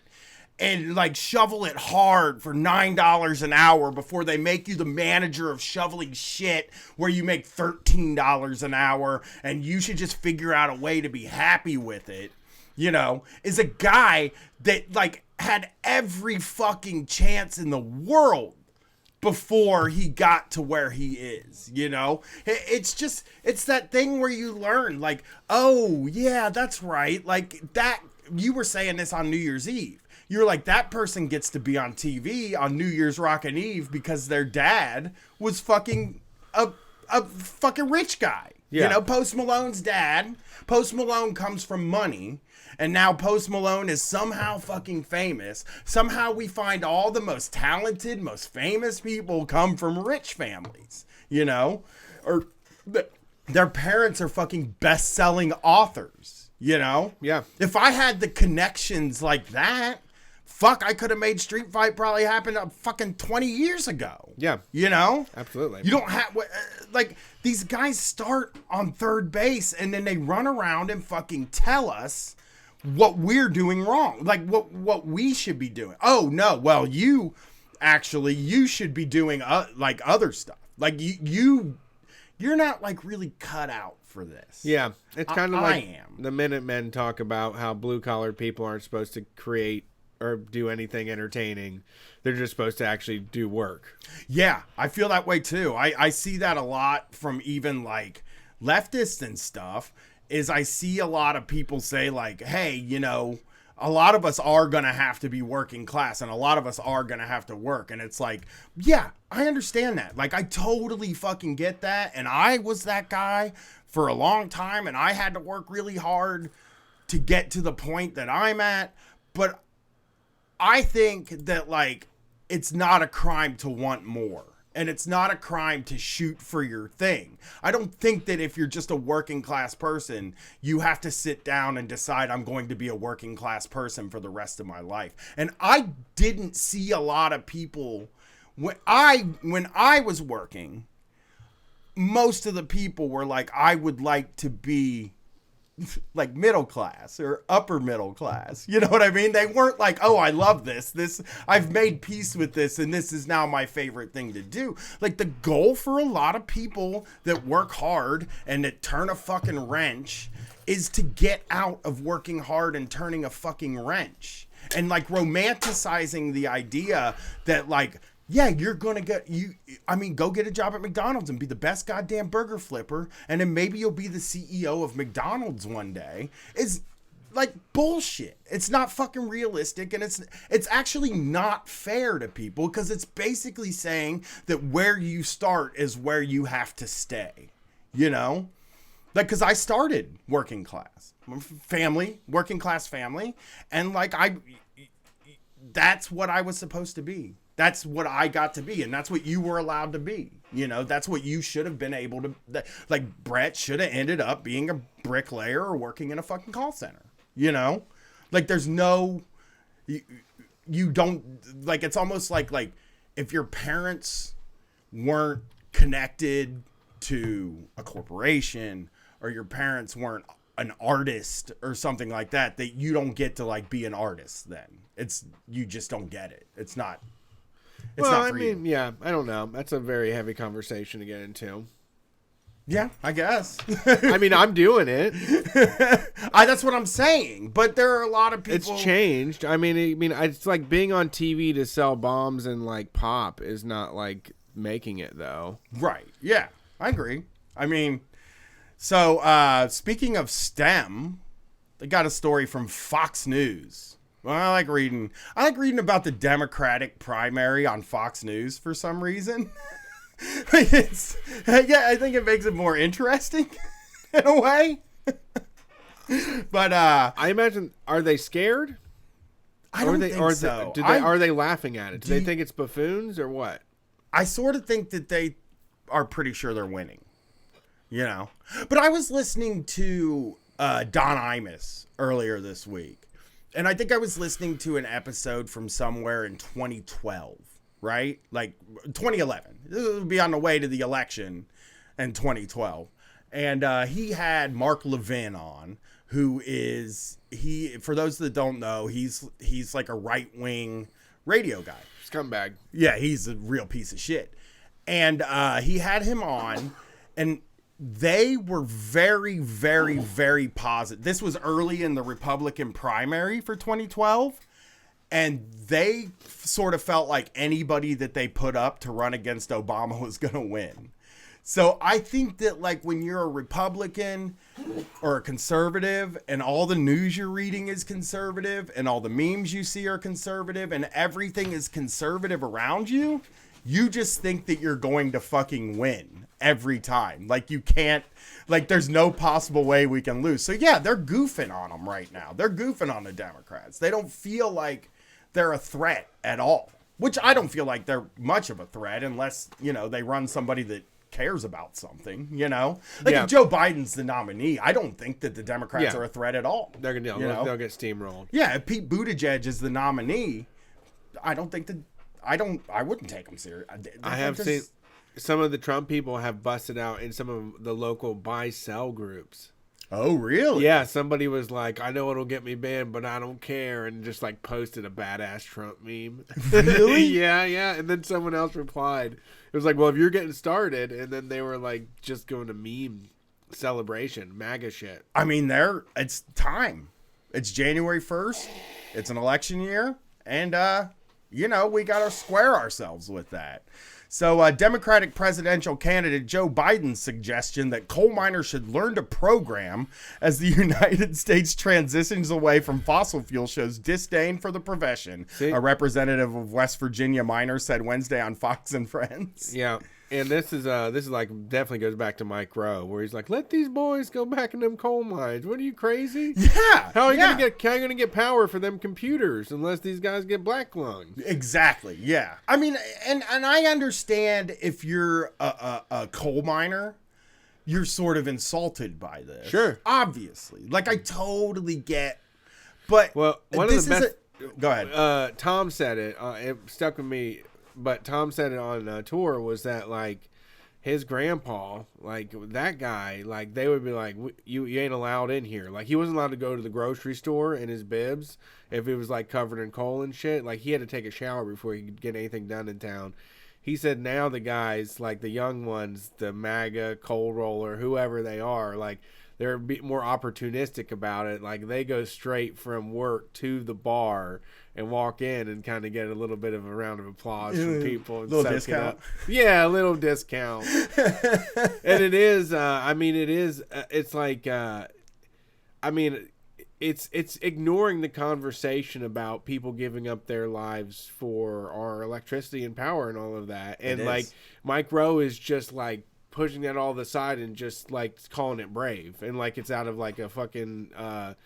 and like shovel it hard for $9 an hour before they make you the manager of shoveling shit where you make $13 an hour and you should just figure out a way to be happy with it, you know, is a guy that like had every fucking chance in the world before he got to where he is, you know? It's that thing where you learn like, oh yeah, that's right. Like that, you were saying this on New Year's Eve. You're like, that person gets to be on TV on New Year's Rockin' Eve because their dad was fucking a fucking rich guy. Yeah. You know, Post Malone's dad. Post Malone comes from money. And now Post Malone is somehow fucking famous. Somehow we find all the most talented, most famous people come from rich families. You know? Or their parents are fucking best-selling authors. You know? Yeah. If I had the connections like that, fuck, I could have made Street Fight probably happen fucking 20 years ago. Yeah. You know? Absolutely. You don't have, like, these guys start on third base and then they run around and fucking tell us what we're doing wrong. Like, what we should be doing. Oh, no, well, you should be doing, like, other stuff. Like, you're not, like, really cut out for this. Yeah. It's kind of like I am. the Minutemen talk about how blue-collar people aren't supposed to create or do anything entertaining. They're just supposed to actually do work. Yeah, I feel that way too. I see that a lot from even like leftists and stuff, is I see a lot of people say like, hey, you know, a lot of us are going to have to be working class and a lot of us are going to have to work. And it's like, yeah, I understand that. Like, I totally fucking get that. And I was that guy for a long time and I had to work really hard to get to the point that I'm at. But I think that, like, it's not a crime to want more. And it's not a crime to shoot for your thing. I don't think that if you're just a working class person, you have to sit down and decide I'm going to be a working class person for the rest of my life. And I didn't see a lot of people when I was working, most of the people were like, I would like to be like middle class or upper middle class. You know what I mean? They weren't like, oh, I love this. I've made peace with this and this is now my favorite thing to do. Like, the goal for a lot of people that work hard and that turn a fucking wrench is to get out of working hard and turning a fucking wrench. And like romanticizing the idea that like, yeah, you're going to go get a job at McDonald's and be the best goddamn burger flipper. And then maybe you'll be the CEO of McDonald's one day is like bullshit. It's not fucking realistic. And it's actually not fair to people because it's basically saying that where you start is where you have to stay, you know? Like, cause I started working class working class family. And like, that's what I was supposed to be. That's what I got to be, and that's what you were allowed to be. You know, that's what you should have been able to... Like, Brett should have ended up being a bricklayer or working in a fucking call center. You know? Like, there's no... You don't... Like, it's almost like if your parents weren't connected to a corporation or your parents weren't an artist or something like that, that you don't get to, like, be an artist then. You just don't get it. It's not... It's not for you. Yeah, I don't know. That's a very heavy conversation to get into. Yeah, I guess. I mean, I'm doing it. That's what I'm saying. But there are a lot of people. It's changed. I mean, it's like being on TV to sell bombs and like pop is not like making it though. Right. Yeah, I agree. I mean, so speaking of STEM, they got a story from Fox News. Well, I like reading about the Democratic primary on Fox News for some reason. I think it makes it more interesting in a way. But I imagine, are they scared? I don't think so. Are they laughing at it? Do they think it's buffoons or what? I sort of think that they are pretty sure they're winning, But I was listening to Don Imus earlier this week, and I think I was listening to an episode from somewhere in 2012. Right? Like 2011. This would be on the way to the election in 2012. And he had Mark Levin on, who is, for those that don't know, he's like a right-wing radio guy. Scumbag. Yeah, he's a real piece of shit. And he had him on, and they were very, very, very positive. This was early in the Republican primary for 2012. And they sort of felt like anybody that they put up to run against Obama was going to win. So I think that like when you're a Republican or a conservative and all the news you're reading is conservative and all the memes you see are conservative and everything is conservative around you, you just think that you're going to fucking win every time. Like you can't, like there's no possible way we can lose. So yeah, they're goofing on them right now. They're goofing on the Democrats. They don't feel like they're a threat at all, which I don't feel like they're much of a threat unless, they run somebody that cares about something, If Joe Biden's the nominee, I don't think that the Democrats are a threat at all. They'll get steamrolled. Yeah, if Pete Buttigieg is the nominee, I wouldn't take him serious. I have seen some of the Trump people have busted out in some of the local buy-sell groups. Oh, really? Yeah, somebody was like, I know it'll get me banned, but I don't care, and just like posted a badass Trump meme. Really? Yeah. And then someone else replied. It was like, well, if you're getting started, and then they were like just going to meme celebration, MAGA shit. I mean, it's time. It's January 1st. It's an election year, and we got to square ourselves with that. So Democratic presidential candidate Joe Biden's suggestion that coal miners should learn to program as the United States transitions away from fossil fuel shows disdain for the profession. See? A representative of West Virginia miners said Wednesday on Fox and Friends. Yeah. And this is like definitely goes back to Mike Rowe, where he's like, let these boys go back in them coal mines. What are you, crazy? Yeah. How are you gonna get power for them computers unless these guys get black lung? Exactly. Yeah. I mean, and I understand if you're a coal miner, you're sort of insulted by this. Sure. Obviously. Like I totally get. But well, one of the best. Go ahead. Tom said it. It stuck with me. But Tom said it on tour was that like his grandpa, like that guy, like they would be like, you ain't allowed in here. Like he wasn't allowed to go to the grocery store in his bibs if it was like covered in coal and shit. Like he had to take a shower before he could get anything done in town. He said now the guys, like the young ones, the MAGA, coal roller, whoever they are, like they're more opportunistic about it. Like they go straight from work to the bar and walk in and kind of get a little bit of a round of applause from people. And little discount. Yeah, a little discount. And it is, it's like, it's ignoring the conversation about people giving up their lives for our electricity and power and all of that. And like Mike Rowe is just like pushing that all aside and just like calling it brave. And like it's out of like a fucking, a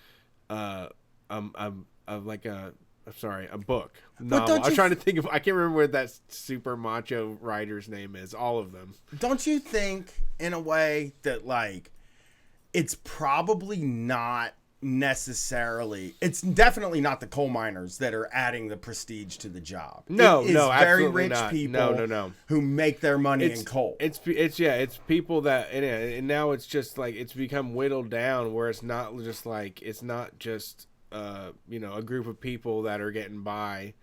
book novel. I was trying to think of. I can't remember what that super macho writer's name is. All of them. Don't you think, in a way, that like it's probably not necessarily? It's definitely not the coal miners that are adding the prestige to the job. No, it is very rich people. No. Who make their money in coal. It's people that and now it's just like it's become whittled down where it's not just a group of people that are getting by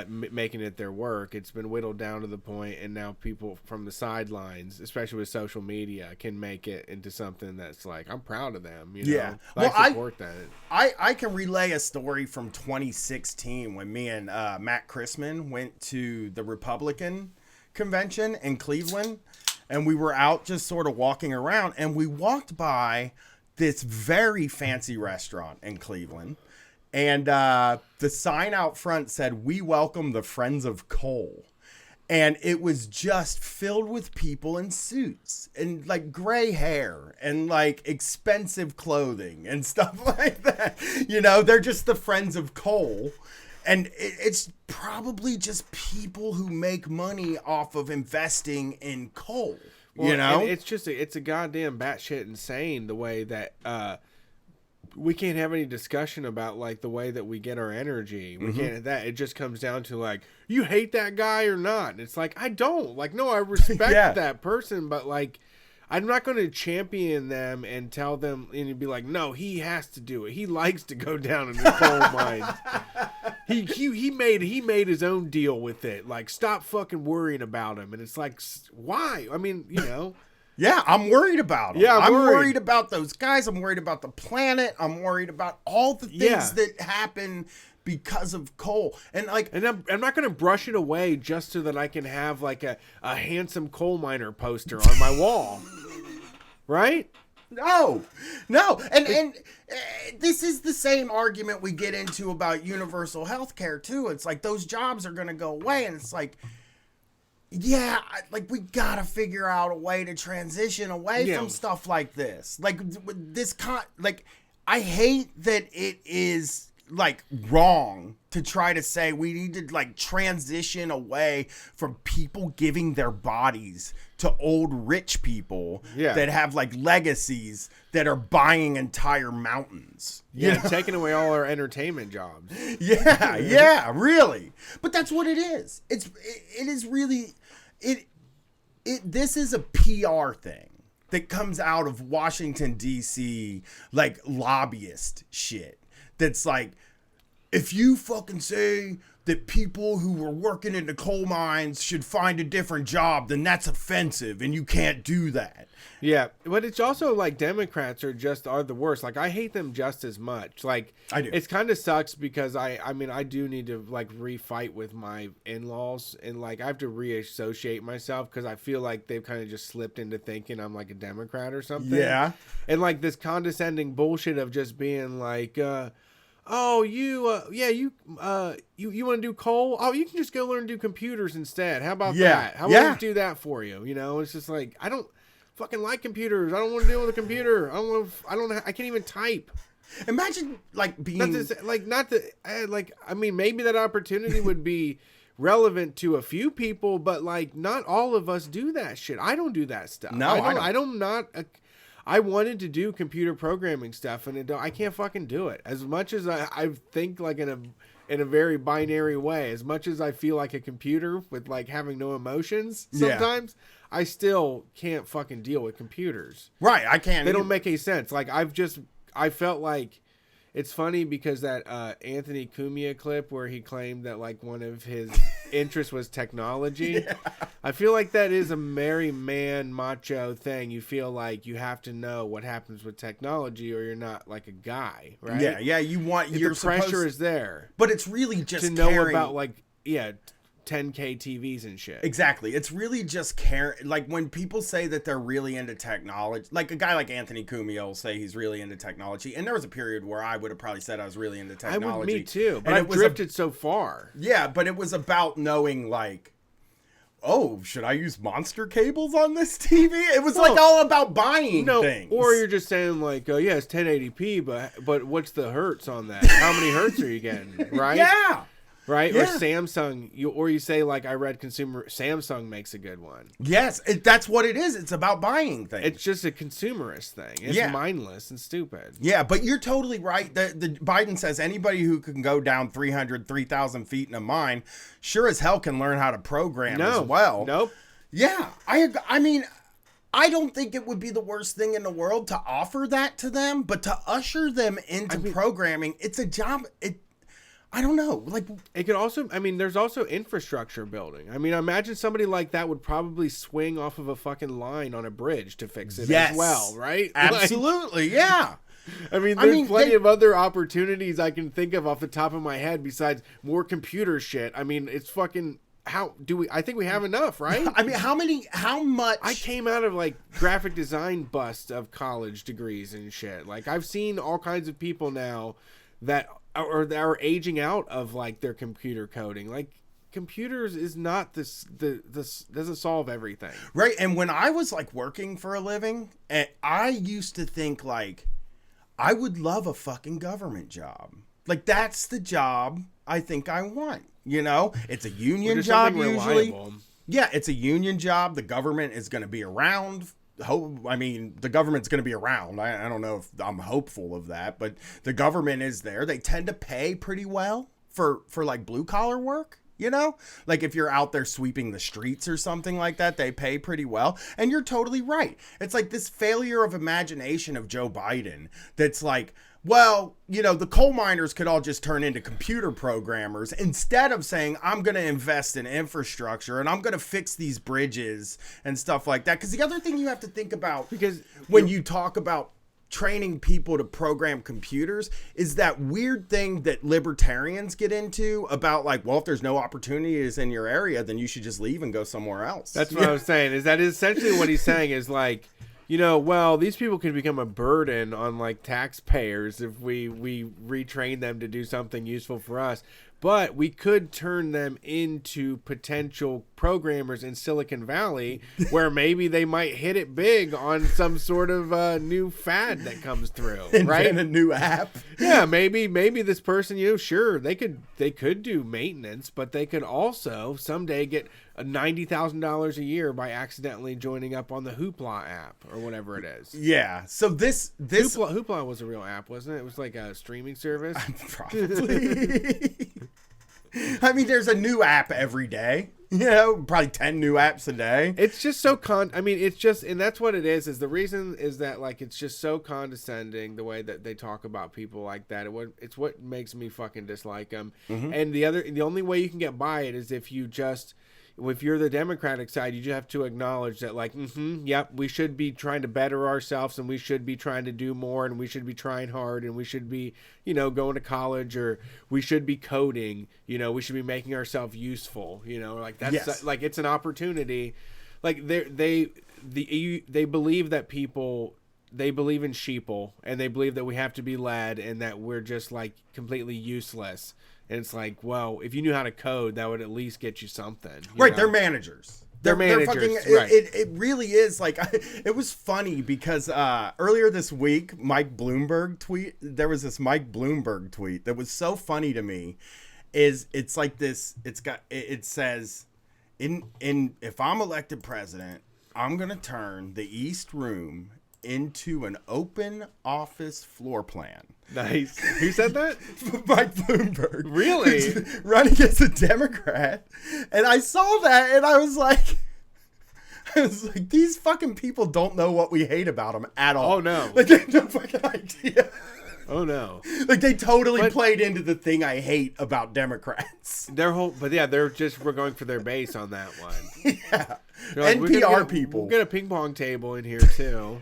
making it their work. It's been whittled down to the point, and now people from the sidelines, especially with social media, can make it into something that's like, I'm proud of them. You know? Yeah. Well, I support that. I can relay a story from 2016 when me and Matt Chrisman went to the Republican convention in Cleveland, and we were out just sort of walking around, and we walked by this very fancy restaurant in Cleveland. And the sign out front said, "We welcome the Friends of Coal." And it was just filled with people in suits and like gray hair and like expensive clothing and stuff like that. You know, they're just the Friends of Coal. And it's probably just people who make money off of investing in coal. Well, you know, it's a goddamn batshit insane the way that we can't have any discussion about like the way that we get our energy. We can't. That it just comes down to like, you hate that guy or not. And it's like, I don't. Like, no, I respect that person, but like, I'm not going to champion them and tell them and be like, no, he has to do it. He likes to go down in the coal mines. He made his own deal with it. Like, stop fucking worrying about him. And it's like, why? I mean, you know. Yeah, I'm worried about them. Yeah, I'm worried about those guys. I'm worried about the planet. I'm worried about all the things that happen because of coal. And like, and I'm not going to brush it away just so that I can have like a handsome coal miner poster on my wall. Right? No. And this is the same argument we get into about universal health care too. It's like those jobs are going to go away, and it's like, yeah, like we gotta figure out a way to transition away from stuff like this. Like I hate that it is like wrong to try to say we need to like transition away from people giving their bodies to old rich people that have like legacies that are buying entire mountains. Yeah, taking away all our entertainment jobs. Yeah, really. But that's what it is. It is really this is a PR thing that comes out of Washington D.C. like lobbyist shit. That's like, if you fucking say that people who were working in the coal mines should find a different job, then that's offensive and you can't do that. Yeah, but it's also like Democrats are the worst. Like, I hate them just as much. Like, I do. It's kind of sucks because I mean, I do need to like refight with my in-laws, and like I have to reassociate myself because I feel like they've kind of just slipped into thinking I'm like a Democrat or something. Yeah. And like this condescending bullshit of just being like, oh, you want to do coal? Oh, you can just go learn to do computers instead. How about that? How about we do that for you? You know, it's just like, I don't fucking like computers. I don't want to deal with a computer. I can't even type. Imagine like being I mean, maybe that opportunity would be relevant to a few people, but like not all of us do that shit. I don't do that stuff. No, I don't. I wanted to do computer programming stuff, and I can't fucking do it. As much as I think like in a very binary way, as much as I feel like a computer with like having no emotions sometimes, I still can't fucking deal with computers. Right, I can't. They don't make any sense. Like I felt like it's funny because that Anthony Cumia clip where he claimed that like one of his interests was technology. Yeah. I feel like that is a very man macho thing. You feel like you have to know what happens with technology or you're not like a guy, right? Yeah. The pressure is there, but it's really just to know about like 10K TVs and shit. Exactly. It's really just like when people say that they're really into technology, like a guy like Anthony Cumia will say he's really into technology. And there was a period where I would have probably said I was really into technology. Me too. But I've drifted so far. Yeah, but it was about knowing like, oh, should I use monster cables on this TV? It was like all about buying things. Or you're just saying like, oh yeah, it's 1080p, but what's the hertz on that? How many hertz are you getting? Right? Yeah. Right? Yeah. Or Samsung, you say like I read Samsung makes a good one. Yes, that's what it is. It's about buying things. It's just a consumerist thing. It's mindless and stupid. Yeah, but you're totally right. The Biden says anybody who can go down 3,000 feet in a mine sure as hell can learn how to program as well. Nope. Yeah, I mean, I don't think it would be the worst thing in the world to offer that to them, but to usher them into programming, it's a job. I don't know. Like, it could also, I mean, there's also infrastructure building. I mean, imagine somebody like that would probably swing off of a fucking line on a bridge to fix it as well, right? Absolutely, yeah. I mean, there's plenty of other opportunities I can think of off the top of my head besides more computer shit. I mean, it's fucking, I think we have enough, right? I mean, how much? I came out of like graphic design busts of college degrees and shit. Like, I've seen all kinds of people now that are aging out of like their computer coding. Like, computers is not this doesn't solve everything. Right. And when I was like working for a living, I used to think like I would love a fucking government job. Like, that's the job I think I want. You know, it's a union job usually. Reliable. Yeah, it's a union job. The government is going to be around. I mean, the government's going to be around. I don't know if I'm hopeful of that, but the government is there. They tend to pay pretty well for like blue collar work. You know, like if you're out there sweeping the streets or something like that, they pay pretty well. And you're totally right. It's like this failure of imagination of Joe Biden that's like, well, you know, the coal miners could all just turn into computer programmers instead of saying, I'm going to invest in infrastructure and I'm going to fix these bridges and stuff like that. Because the other thing you have to think about, because when you talk about training people to program computers, is that weird thing that libertarians get into about like, well, if there's no opportunities in your area, then you should just leave and go somewhere else. That's what I was saying, is that essentially what he's saying is like, you know, well, these people can become a burden on like taxpayers if we retrain them to do something useful for us. But we could turn them into potential programmers in Silicon Valley where maybe they might hit it big on some sort of new fad that comes through, right? Invent a new app. Yeah, maybe this person, you know, sure, they could do maintenance, but they could also someday get $90,000 a year by accidentally joining up on the Hoopla app or whatever it is. Yeah. So this Hoopla was a real app, wasn't it? It was like a streaming service. Probably. I mean, there's a new app every day. You know, probably 10 new apps a day. It's just so I mean, it's just, and that's what it is the reason is that like it's just so condescending the way that they talk about people like that. It's what makes me fucking dislike them. Mm-hmm. And the only way you can get by it is if you're the Democratic side, you just have to acknowledge that, like, yep, we should be trying to better ourselves and we should be trying to do more and we should be trying hard and we should be, you know, going to college or we should be coding, you know, we should be making ourselves useful, you know, like that's like it's an opportunity. Like they believe that they believe in sheeple and they believe that we have to be led and that we're just like completely useless. And it's like, well, if you knew how to code, that would at least get you something. Right, they're managers. They're managers. Fucking, right. It really is like, it was funny because earlier this week, there was this Mike Bloomberg tweet that was so funny to me. It's like this, it says, if I'm elected president, I'm going to turn the East Room into an open office floor plan. Nice. Who said that? Mike Bloomberg. Really? Running as a Democrat. And I saw that and I was like, these fucking people don't know what we hate about them at all. Oh, no. Like, they have no fucking idea. Oh, no. Like, they totally played into the thing I hate about Democrats. We're going for their base on that one. Yeah. Like, and PR people. We'll get a ping pong table in here, too.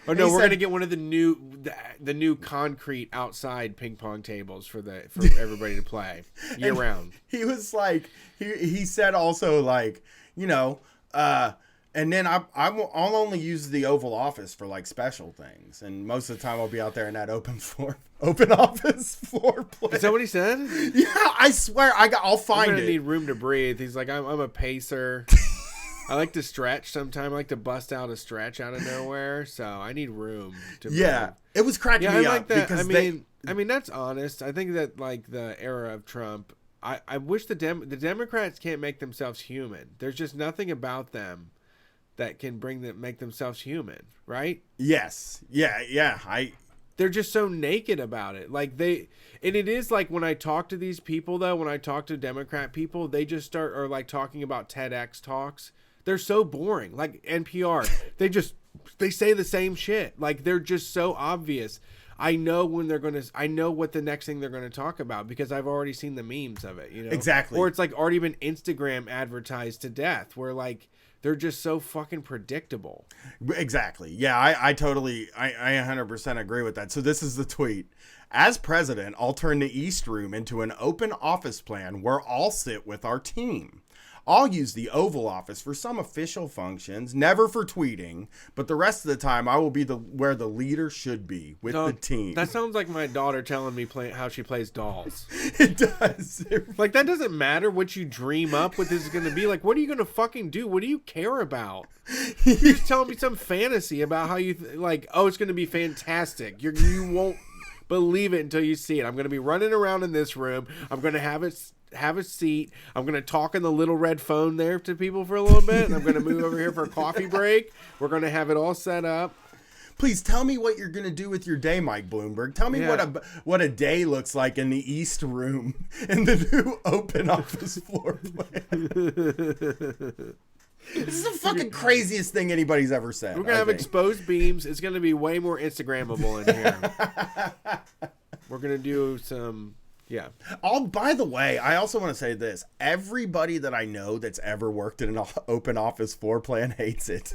Oh no, we're gonna get one of the new concrete outside ping pong tables for everybody to play year round. He was like, he said also like, you know, and then I'll only use the Oval Office for like special things, and most of the time I'll be out there in that open office floor plan. Is that what he said? Yeah, I swear I'll find I'm it. gonna need room to breathe. He's like, I'm a pacer. I like to stretch sometimes. I like to bust out a stretch out of nowhere. So I need room to breathe. It was cracking me up because I mean that's honest. I think that like the era of Trump, I wish the Democrats can't make themselves human. There's just nothing about them that can make themselves human, right? Yes. Yeah. They're just so naked about it. Like and it is like when I talk to these people though, when I talk to Democrat people, they just are like talking about TEDx talks. They're so boring. Like NPR, they say the same shit. Like they're just so obvious. I know when they're gonna. I know what the next thing they're gonna talk about because I've already seen the memes of it. You know, Exactly. Or it's like already been Instagram advertised to death, where like they're just so fucking predictable. Exactly. Yeah, I 100% agree with that. So this is the tweet. As president, I'll turn the East Room into an open office plan where I'll sit with our team. I'll use the Oval Office for some official functions, never for tweeting, but the rest of the time I will be where the leader should be, with the team. That sounds like my daughter telling me how she plays dolls. It does. Like, that doesn't matter what you dream up what this is going to be. Like, what are you going to fucking do? What do you care about? You're just telling me some fantasy about how you, oh, it's going to be fantastic. You won't believe it until you see it. I'm going to be running around in this room. I'm going to have a seat. I'm going to talk in the little red phone there to people for a little bit. And I'm going to move over here for a coffee break. We're going to have it all set up. Please tell me what you're going to do with your day, Mike Bloomberg. Tell me what a day looks like in the East Room in the new open office floor plan. This is the fucking craziest thing anybody's ever said. We're going to have exposed beams. It's going to be way more Instagrammable in here. We're going to do some... Yeah. By the way, I also want to say this. Everybody that I know that's ever worked in an open office floor plan hates it.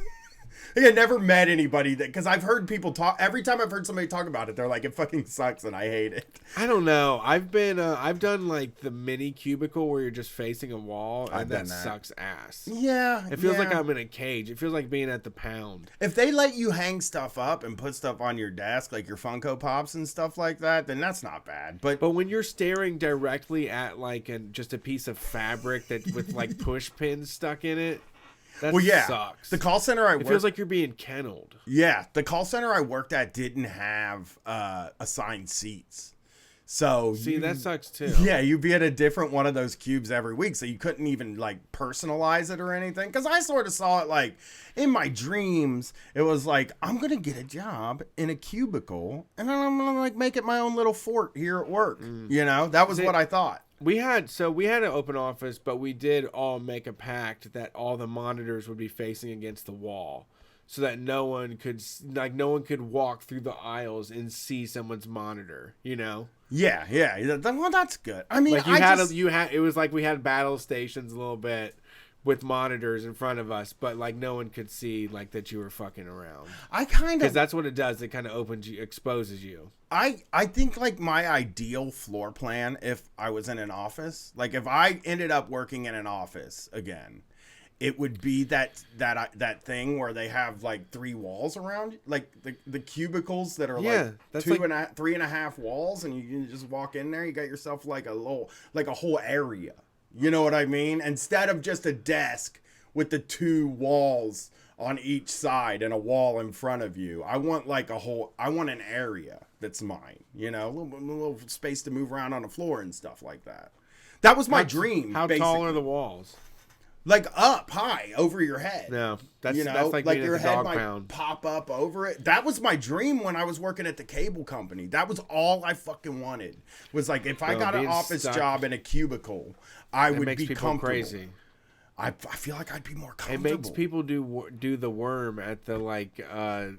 I never met anybody because I've heard people talk. Every time I've heard somebody talk about it, they're like, it fucking sucks and I hate it. I don't know. I've done like the mini cubicle where you're just facing a wall, and that sucks ass. Yeah. It feels like I'm in a cage. It feels like being at the pound. If they let you hang stuff up and put stuff on your desk, like your Funko Pops and stuff like that, then that's not bad. But when you're staring directly at like just a piece of fabric with like push pins stuck in it, that sucks. The call center it feels like you're being kennelled. Yeah, the call center I worked at didn't have assigned seats. So that sucks too. Yeah, you'd be at a different one of those cubes every week, so you couldn't even like personalize it or anything. Because I sort of saw it like in my dreams. It was like, I'm gonna get a job in a cubicle, and then I'm gonna like make it my own little fort here at work. You know, that was what I thought. We had an open office, but we did all make a pact that all the monitors would be facing against the wall, so that no one could walk through the aisles and see someone's monitor. You know? Yeah. Well, that's good. I mean, like it was like we had battle stations a little bit with monitors in front of us, but like no one could see like that you were fucking around. Because that's what it does. It kind of exposes you. I think like my ideal floor plan, if I was in an office, like if I ended up working in an office again, it would be that thing where they have like 3 walls around, like the cubicles that are like 3.5 walls, and you can just walk in there. You got yourself like a whole area. You know what I mean? Instead of just a desk with the 2 walls on each side and a wall in front of you, I want an area that's mine, you know, a little space to move around on the floor and stuff like that. That was my dream. How tall are the walls? Like up high over your head. No, that's like your head might pound. Pop up over it. That was my dream when I was working at the cable company. That was all I fucking wanted. Was like if I got an office job in a cubicle, I would be comfortable. Crazy. I feel like I'd be more comfortable. It makes people do the worm at the luau.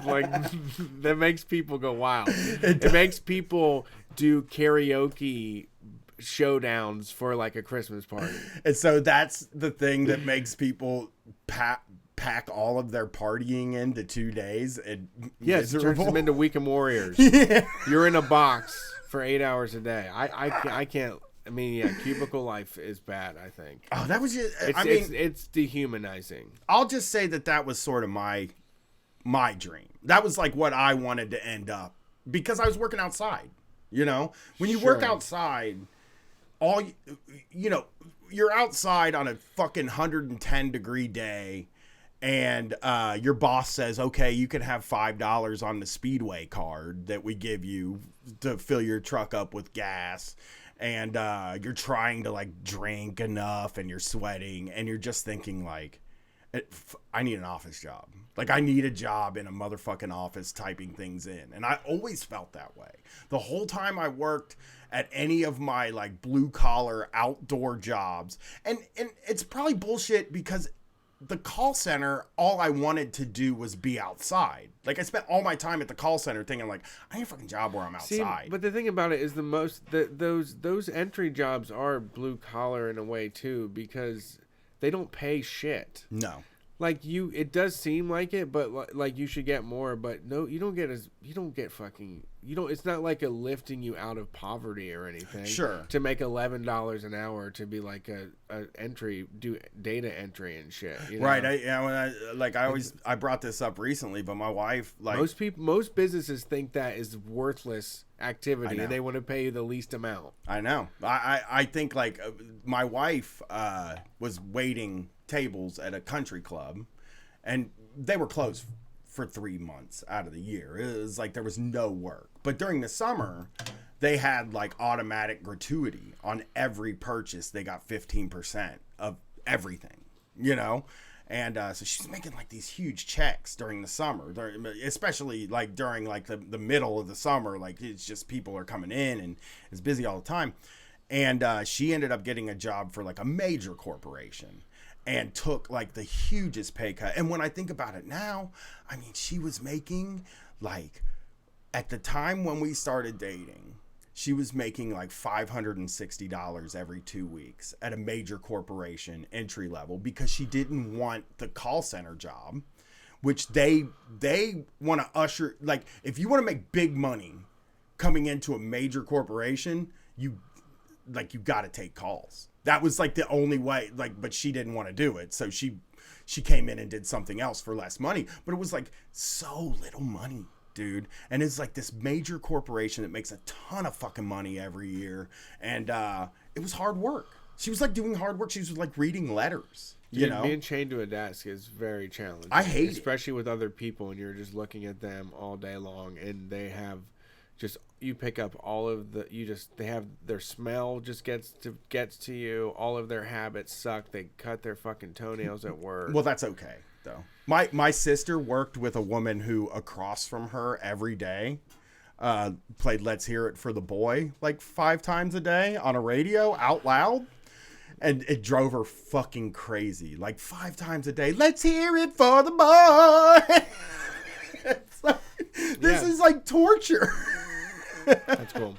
Like that makes people go wild. It makes people do karaoke showdowns for like a Christmas party. And so that's the thing that makes people pack all of their partying into 2 days and it turns them into weekend warriors. Yeah. You're in a box for 8 hours a day. I can't. I mean, yeah, cubicle life is bad, I think. Oh, that was just... It's dehumanizing. I'll just say that was sort of my dream. That was like what I wanted to end up. Because I was working outside, you know? When you work outside, you're outside on a fucking 110-degree day, and your boss says, okay, you can have $5 on the Speedway card that we give you to fill your truck up with gas. And you're trying to like drink enough and you're sweating and you're just thinking like, I need an office job. Like I need a job in a motherfucking office typing things in. And I always felt that way. The whole time I worked at any of my like blue collar outdoor jobs. And it's probably bullshit because the call center, all I wanted to do was be outside. Like I spent all my time at the call center thinking like, I need a fucking job where I'm outside. See, but the thing about it is those entry jobs are blue collar in a way too, because they don't pay shit. No. Like it does seem like it, but like you should get more. But no, you don't get It's not like a lifting you out of poverty or anything. Sure. To make $11 an hour to be like a do data entry and shit. You know? Right. I brought this up recently, but my wife most businesses think that is worthless activity, and they want to pay you the least amount. I know. I think like my wife was waiting tables at a country club, and they were closed for 3 months out of the year. It was like there was no work. But during the summer, they had like automatic gratuity on every purchase. They got 15% of everything, you know? And so she's making like these huge checks during the summer, especially like during like the middle of the summer. Like it's just people are coming in and it's busy all the time. And she ended up getting a job for like a major corporation and took like the hugest pay cut. And when I think about it now, I mean, she was making like, at the time when we started dating, she was making like $560 every 2 weeks at a major corporation entry level, because she didn't want the call center job, which they want to usher, like if you want to make big money coming into a major corporation, you got to take calls. That was like the only way, like, but she didn't want to do it. So she came in and did something else for less money, but it was like so little money, dude. And it's like this major corporation that makes a ton of fucking money every year. And it was hard work. She was like doing hard work. She was like reading letters, you know? Being chained to a desk is very challenging. I hate it. Especially with other people, and you're just looking at them all day long, and they have just, you pick up all of they have their smell just gets to you. All of their habits suck. They cut their fucking toenails at work. Well, that's okay though. My sister worked with a woman who across from her every day played Let's Hear It for the Boy like 5 times a day on a radio out loud. And it drove her fucking crazy. Like 5 times a day. Let's hear it for the boy. It's like, this is like torture. That's cool.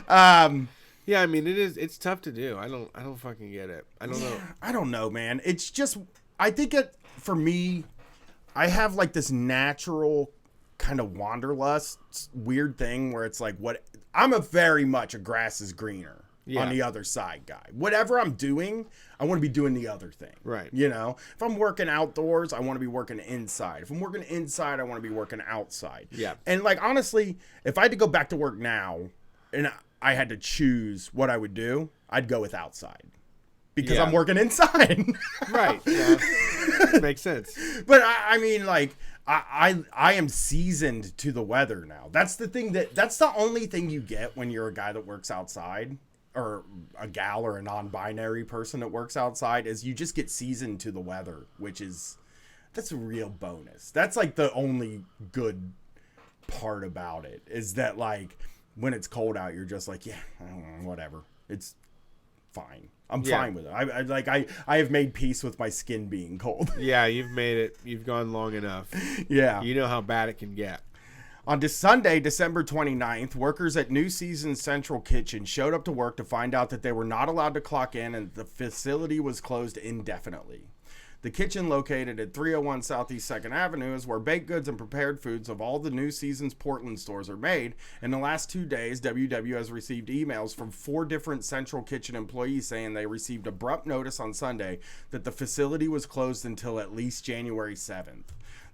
Yeah, I mean, it's tough to do. I don't fucking get it. I don't know. I don't know, man. It's just, I think for me, I have like this natural kind of wanderlust weird thing where it's like, I'm very much a grass is greener on the other side guy. Whatever I'm doing, I want to be doing the other thing. Right. You know, if I'm working outdoors, I want to be working inside. If I'm working inside, I want to be working outside. Yeah. And like, honestly, if I had to go back to work now and I had to choose what I would do, I'd go with outside. Because I'm working inside. Right. Yeah. Makes sense. But I mean, like, I am seasoned to the weather now. That's the thing that's the only thing you get when you're a guy that works outside, or a gal or a non-binary person that works outside, is you just get seasoned to the weather, that's a real bonus. That's like the only good part about it, is that like when it's cold out, you're just like, yeah, I don't know, whatever. It's fine. I'm fine with it. I have made peace with my skin being cold. Yeah, you've made it. You've gone long enough. Yeah. You know how bad it can get. On Sunday, December 29th, workers at New Seasons Central Kitchen showed up to work to find out that they were not allowed to clock in and the facility was closed indefinitely. The kitchen, located at 301 Southeast 2nd Avenue, is where baked goods and prepared foods of all the New Seasons Portland stores are made. In the last 2 days, WW has received emails from 4 different Central Kitchen employees saying they received abrupt notice on Sunday that the facility was closed until at least January 7th.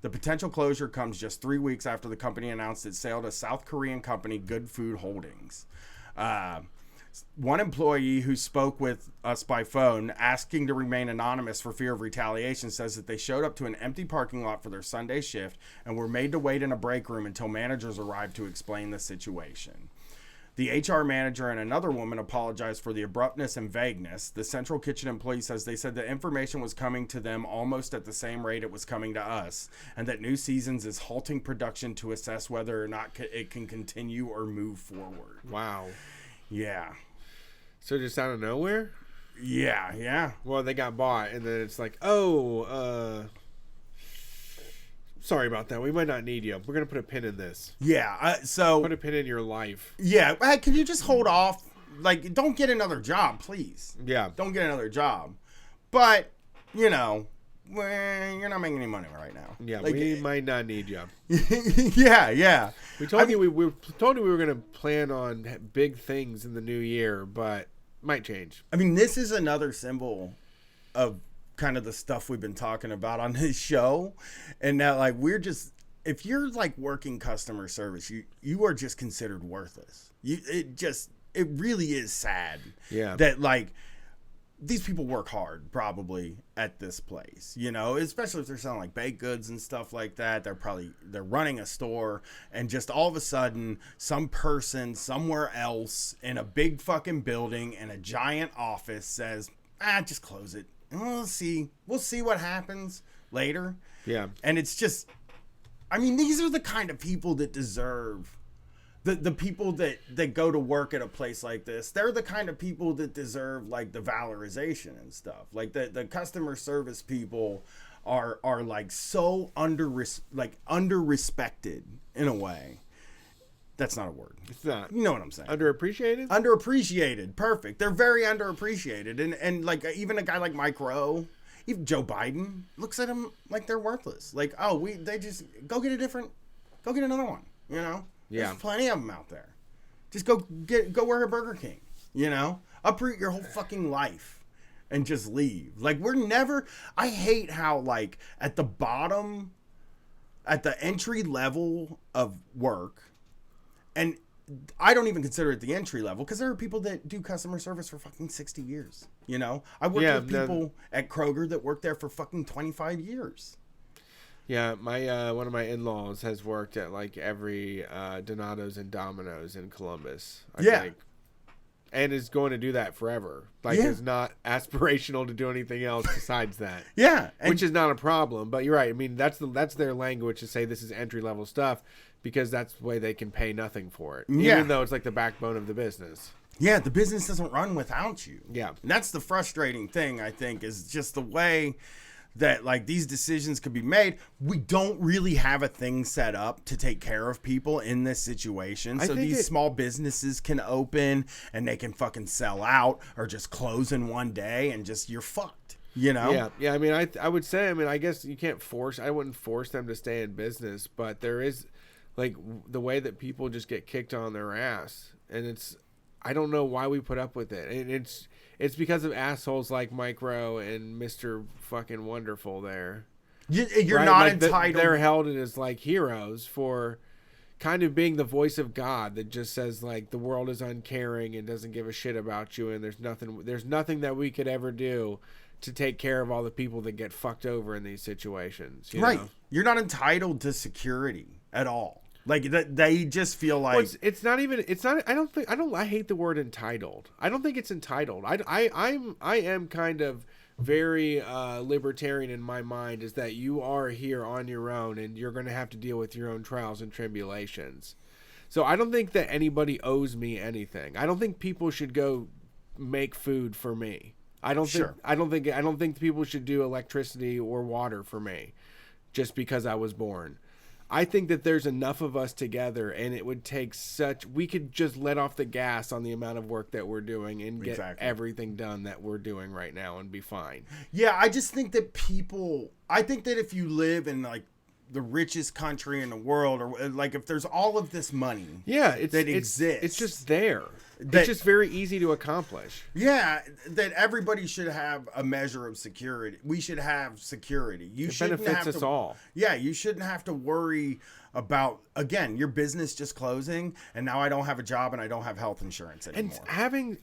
The potential closure comes just 3 weeks after the company announced its sale to South Korean company Good Food Holdings. One employee who spoke with us by phone, asking to remain anonymous for fear of retaliation, says that they showed up to an empty parking lot for their Sunday shift and were made to wait in a break room until managers arrived to explain the situation. The HR manager and another woman apologized for the abruptness and vagueness. The Central Kitchen employee says they said the information was coming to them almost at the same rate it was coming to us, and that New Seasons is halting production to assess whether or not it can continue or move forward. Wow. Yeah. So just out of nowhere? Yeah. Well, they got bought, and then it's like, sorry about that. We might not need you. We're gonna put a pin in this. Yeah. So put a pin in your life. Yeah. Hey, can you just hold off? Like, don't get another job, please. Yeah. Don't get another job. But you're not making any money right now. Yeah, like, we might not need you. yeah. We told you we told you we were gonna plan on big things in the new year, but might change. I mean, this is another symbol of kind of the stuff we've been talking about on this show, and that like if you're like working customer service, you are just considered worthless. It really is sad. Yeah. That like these people work hard probably at this place, especially if they're selling like baked goods and stuff like that. They're running a store, and just all of a sudden some person somewhere else in a big fucking building in a giant office says, just close it. And we'll see what happens later. Yeah. And it's just, I mean, these are the kind of people that deserve the people that go to work at a place like this. They're the kind of people that deserve like the valorization and stuff. Like the customer service people are like so under-respected in a way. That's not a word. It's not. You know what I'm saying? Underappreciated? Underappreciated. Perfect. They're very underappreciated. And like even a guy like Mike Rowe, even Joe Biden looks at them like they're worthless. Like, they just go get another one, Yeah. There's plenty of them out there. Just go work at Burger King, uproot your whole fucking life and just leave. Like I hate how like at the bottom, at the entry level of work, and I don't even consider it the entry level because there are people that do customer service for fucking 60 years. I worked with people at Kroger that worked there for fucking 25 years. Yeah, my one of my in-laws has worked at like every Donato's and Domino's in Columbus. I think. And is going to do that forever. Like, is not aspirational to do anything else besides that. Yeah, which is not a problem. But you're right. I mean, that's their language to say this is entry level stuff because that's the way they can pay nothing for it. Yeah. Even though it's like the backbone of the business. Yeah, the business doesn't run without you. Yeah, and that's the frustrating thing. I think is just the way that like these decisions could be made. We don't really have a thing set up to take care of people in this situation. So these small businesses can open and they can fucking sell out or just close in one day and just you're fucked. Yeah. I mean, I would say, I guess you can't I wouldn't force them to stay in business, but there is like the way that people just get kicked on their ass, and I don't know why we put up with it. And it's because of assholes like Mike Rowe and Mr. fucking Wonderful there. You're right? not like entitled. They're held as like heroes for kind of being the voice of God that just says like the world is uncaring and doesn't give a shit about you, and there's nothing that we could ever do to take care of all the people that get fucked over in these situations. You know? You're not entitled to security at all. Like they just feel like I hate the word entitled. I don't think it's entitled. I am kind of very libertarian in my mind, is that you are here on your own and you're going to have to deal with your own trials and tribulations. So I don't think that anybody owes me anything. I don't think people should go make food for me. I don't think people should do electricity or water for me just because I was born. I think that there's enough of us together, and it would take we could just let off the gas on the amount of work that we're doing and get everything done that we're doing right now and be fine. Yeah, I just think that I think that if you live in like the richest country in the world, or like if there's all of this money that exists. It's just there. It's just very easy to accomplish. Yeah, that everybody should have a measure of security. We should have security. It benefits us all. Yeah, you shouldn't have to worry about, again, your business just closing, and now I don't have a job and I don't have health insurance anymore. And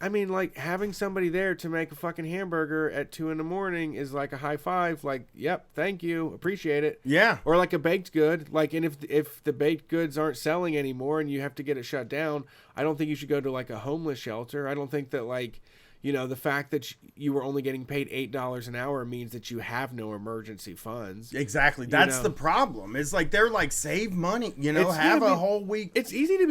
having somebody there to make a fucking hamburger at 2 a.m. is like a high five. Like, yep, thank you, appreciate it. Yeah. Or like a baked good. Like, and if the baked goods aren't selling anymore and you have to get it shut down, I don't think you should go to like a homeless shelter. I don't think that like, the fact that you were only getting paid $8 an hour means that you have no emergency funds. Exactly. That's the problem. It's like they're like, save money, have a whole week. It's easy to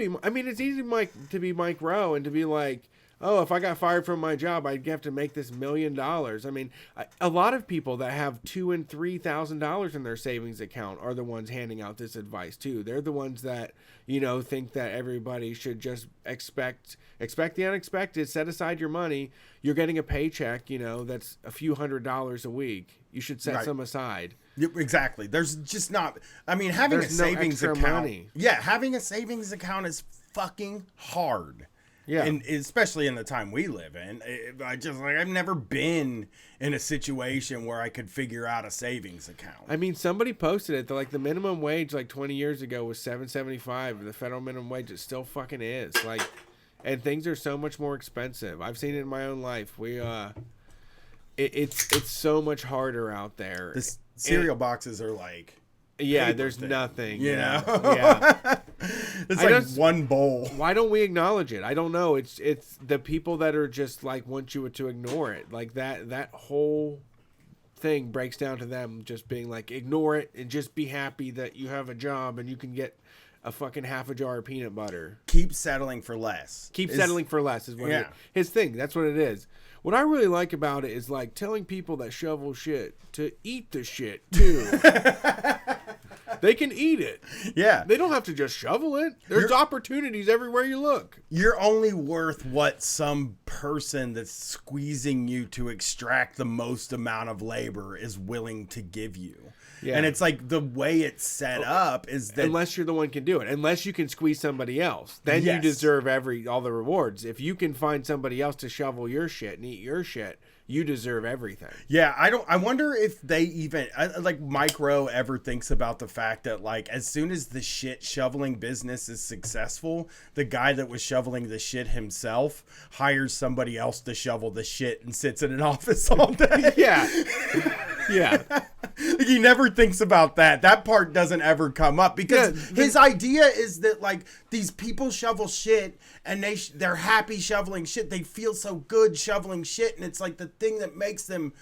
be Mike Rowe and to be like, oh, if I got fired from my job, I'd have to make this $1 million. I mean, a lot of people that have $2,000 and $3,000 in their savings account are the ones handing out this advice too. They're the ones that, think that everybody should just expect the unexpected. Set aside your money. You're getting a paycheck, that's a few $100s a week. You should set some aside. Exactly. There's just not. I mean, having a savings account. Money. Yeah, having a savings account is fucking hard. Yeah, and especially in the time we live in, I've never been in a situation where I could figure out a savings account. I mean, somebody posted it. Like the minimum wage, 20 years ago, was $7.75. The federal minimum wage, it still fucking is. And things are so much more expensive. I've seen it in my own life. It's so much harder out there. The cereal boxes are there's thing, nothing. You know? Yeah. It's one bowl. Why don't we acknowledge it? I don't know. It's the people that are just want you to ignore it. That whole thing breaks down to them just being ignore it and just be happy that you have a job and you can get a fucking half a jar of peanut butter. Keep settling for less. Settling for less is what his thing. That's what it is. What I really like about it is telling people that shovel shit to eat the shit too. They can eat it. Yeah. They don't have to just shovel it. There's opportunities everywhere you look. You're only worth what some person that's squeezing you to extract the most amount of labor is willing to give you. Yeah. And it's the way it's set up is that unless you're the one can do it, unless you can squeeze somebody else, then you deserve all the rewards. If you can find somebody else to shovel your shit and eat your shit, you deserve everything. Yeah, I wonder if they even Mike Rowe ever thinks about the fact that as soon as the shit shoveling business is successful, the guy that was shoveling the shit himself hires somebody else to shovel the shit and sits in an office all day. Yeah. Yeah. He never thinks about that. That part doesn't ever come up because his idea is that these people shovel shit and they're happy shoveling shit. They feel so good shoveling shit, and it's the thing that makes them.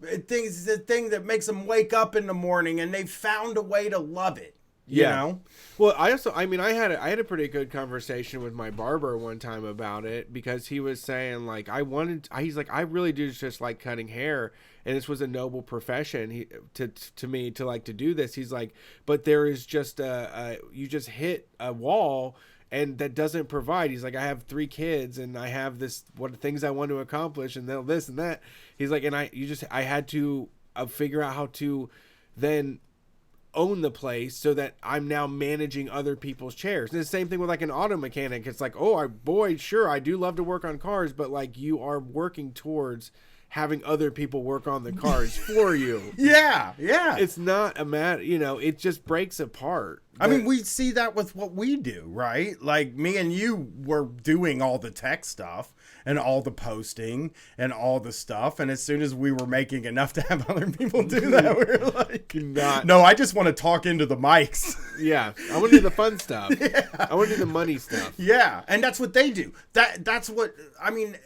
It's the thing that makes them wake up in the morning, and they've found a way to love it. You know? Well, I had a pretty good conversation with my barber one time about it because he was saying he's I really do just like cutting hair, and this was a noble profession to me to do this. He's but there is just you just hit a wall and that doesn't provide. He's I have 3 kids and I have what things I want to accomplish and this and that. He's and I had to figure out how to then own the place so that I'm now managing other people's chairs. And the same thing with an auto mechanic. It's sure, I do love to work on cars, but you are working towards having other people work on the cars for you. Yeah. It's not a matter, it just breaks apart. I mean, we see that with what we do, right? Me and you were doing all the tech stuff and all the posting and all the stuff. And as soon as we were making enough to have other people do that, we were no, I just want to talk into the mics. Yeah. I want to do the fun stuff. Yeah. I want to do the money stuff. Yeah. And that's what they do. That's what, I mean,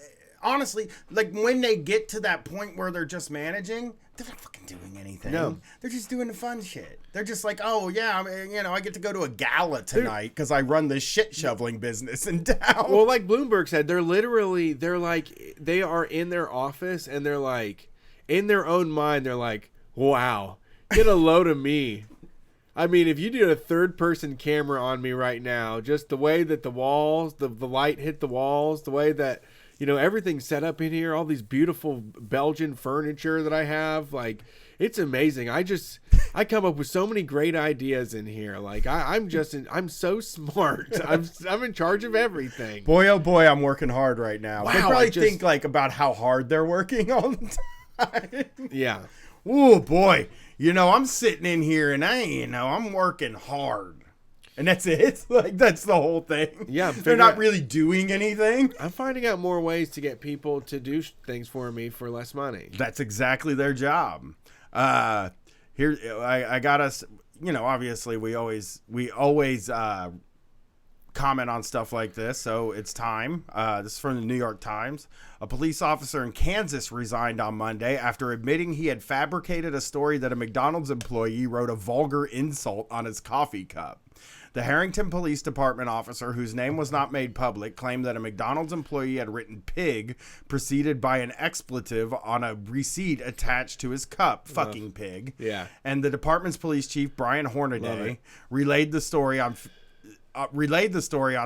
honestly, when they get to that point where they're just managing, they're not fucking doing anything. No. They're just doing the fun shit. They're just oh yeah, I get to go to a gala tonight because I run this shit shoveling business in town. Well, Bloomberg said, they are in their office and they're in their own mind, they're wow, get a load of me. I mean, if you did a third-person camera on me right now, just the way that the walls, the light hit the walls, the way that everything's set up in here, all these beautiful Belgian furniture that I have, it's amazing. I come up with so many great ideas in here. I'm so smart. I'm in charge of everything. Boy, oh boy, I'm working hard right now. Wow, they probably think about how hard they're working all the time. Yeah. Oh boy, I'm sitting in here and I'm working hard. And that's it. That's the whole thing. Yeah. They're not really doing anything. I'm finding out more ways to get people to do things for me for less money. That's exactly their job. Here, I got us, obviously we always comment on stuff like this. So it's time. This is from the New York Times. A police officer in Kansas resigned on Monday after admitting he had fabricated a story that a McDonald's employee wrote a vulgar insult on his coffee cup. The Harrington Police Department officer, whose name was not made public, claimed that a McDonald's employee had written pig preceded by an expletive on a receipt attached to his cup. Fucking pig. Yeah. And the department's police chief, Brian Hornaday, relayed the story on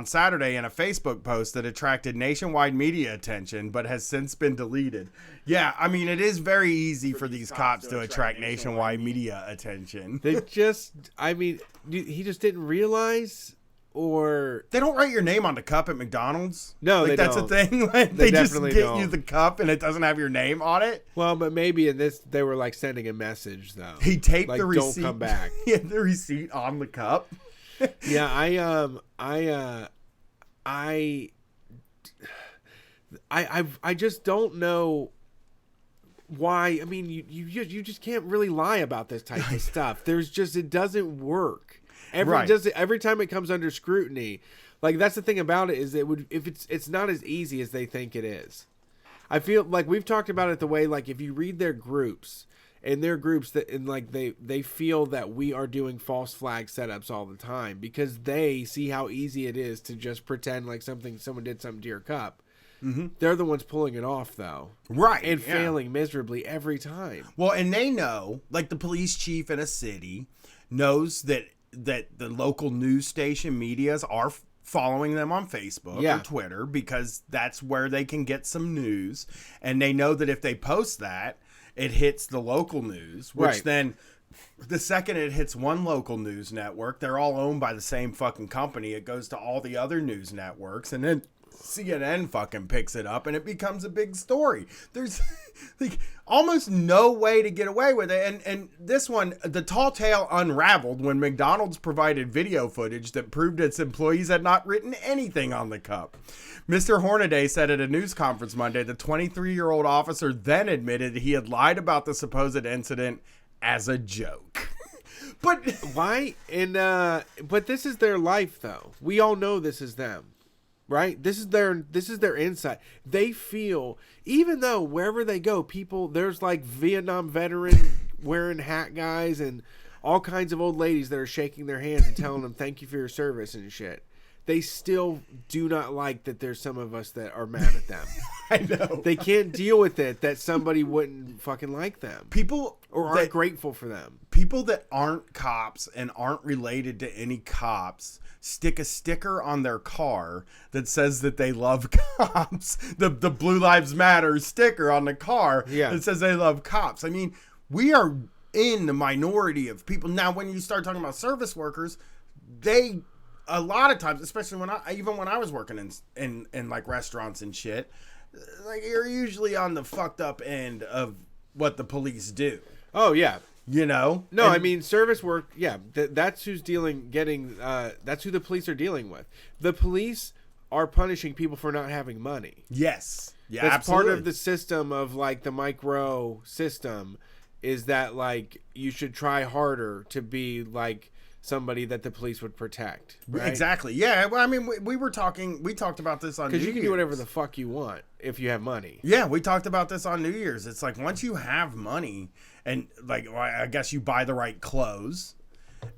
Saturday in a Facebook post that attracted nationwide media attention, but has since been deleted. Yeah, I mean, it is very easy for these cops to attract nationwide media attention. They just, I mean, he just didn't realize, or they don't write your name on the cup at McDonald's. No, like, they that's don't. a thing. Like, They just definitely get don't. you the cup and it doesn't have your name on it. Well, but maybe in this they were like sending a message though. He taped like, the receipt. Don't come back. He had the receipt on the cup. Yeah, I just don't know why. I mean, you just can't really lie about this type of stuff. There's just, it doesn't work. Every time it comes under scrutiny, like, that's the thing about it, is it's not as easy as they think it is. I feel like we've talked about it the way, like, if you read their groups, and their groups that, and like they feel that we are doing false flag setups all the time because they see how easy it is to just pretend like someone did something to your cup. Mm-hmm. They're the ones pulling it off though, right? And failing miserably every time. Well, and they know, like, the police chief in a city knows that the local news station medias are following them on Facebook or Twitter because that's where they can get some news, and they know that if they post that, it hits the local news, which then the second it hits one local news network, they're all owned by the same fucking company. It goes to all the other news networks, and then CNN fucking picks it up and it becomes a big story. There's like almost no way to get away with it. And this one, the tall tale unraveled when McDonald's provided video footage that proved its employees had not written anything on the cup. Mr. Hornaday said at a news conference Monday, the 23-year-old officer then admitted he had lied about the supposed incident as a joke. But why? And but this is their life though. We all know this is them. Right? This is their insight. They feel, even though wherever they go, there's like Vietnam veteran wearing hat guys and all kinds of old ladies that are shaking their hands and telling them thank you for your service and shit. They still do not like that there's some of us that are mad at them. I know. They can't deal with it that somebody wouldn't fucking like them. People or aren't grateful for them. People that aren't cops and aren't related to any cops stick a sticker on their car that says that they love cops. The Blue Lives Matter sticker on the car that says they love cops. I mean, we are in the minority of people. Now, when you start talking about service workers, they... a lot of times, especially when I was working in like restaurants and shit, like, you're usually on the fucked up end of what the police do. Oh yeah, you know. No, I mean service work. Yeah, that's who's that's who the police are dealing with. The police are punishing people for not having money. Yes, yeah, that's absolutely. part of the system of like the Mike Rowe system. Is that like you should try harder to be like somebody that the police would protect. Right? Exactly. Yeah. Well, I mean, we talked about this on New Year's. Because you can do whatever the fuck you want if you have money. Yeah, we talked about this on New Year's. It's like once you have money and like, I guess you buy the right clothes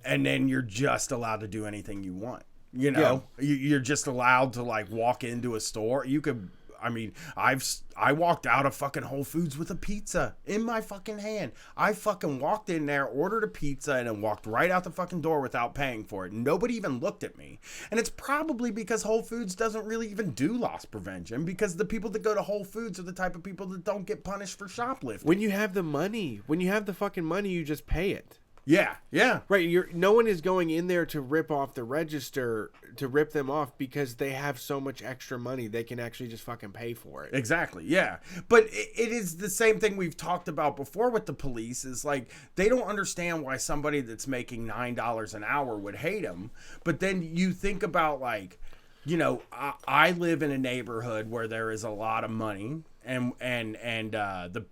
and then you're just allowed to do anything you want. You know, you're just allowed to like walk into a store. You could, I mean, I walked out of fucking Whole Foods with a pizza in my fucking hand. I fucking walked in there, ordered a pizza, and then walked right out the fucking door without paying for it. Nobody even looked at me. And it's probably because Whole Foods doesn't really even do loss prevention, because the people that go to Whole Foods are the type of people that don't get punished for shoplifting. When you have the money, when you have the fucking money, you just pay it. Yeah, yeah. Right, no one is going in there to rip off the register, to rip them off because they have so much extra money they can actually just fucking pay for it. Exactly, yeah. But it is the same thing we've talked about before with the police, is like they don't understand why somebody that's making $9 an hour would hate them. But then you think about, like, you know, I live in a neighborhood where there is a lot of money and the,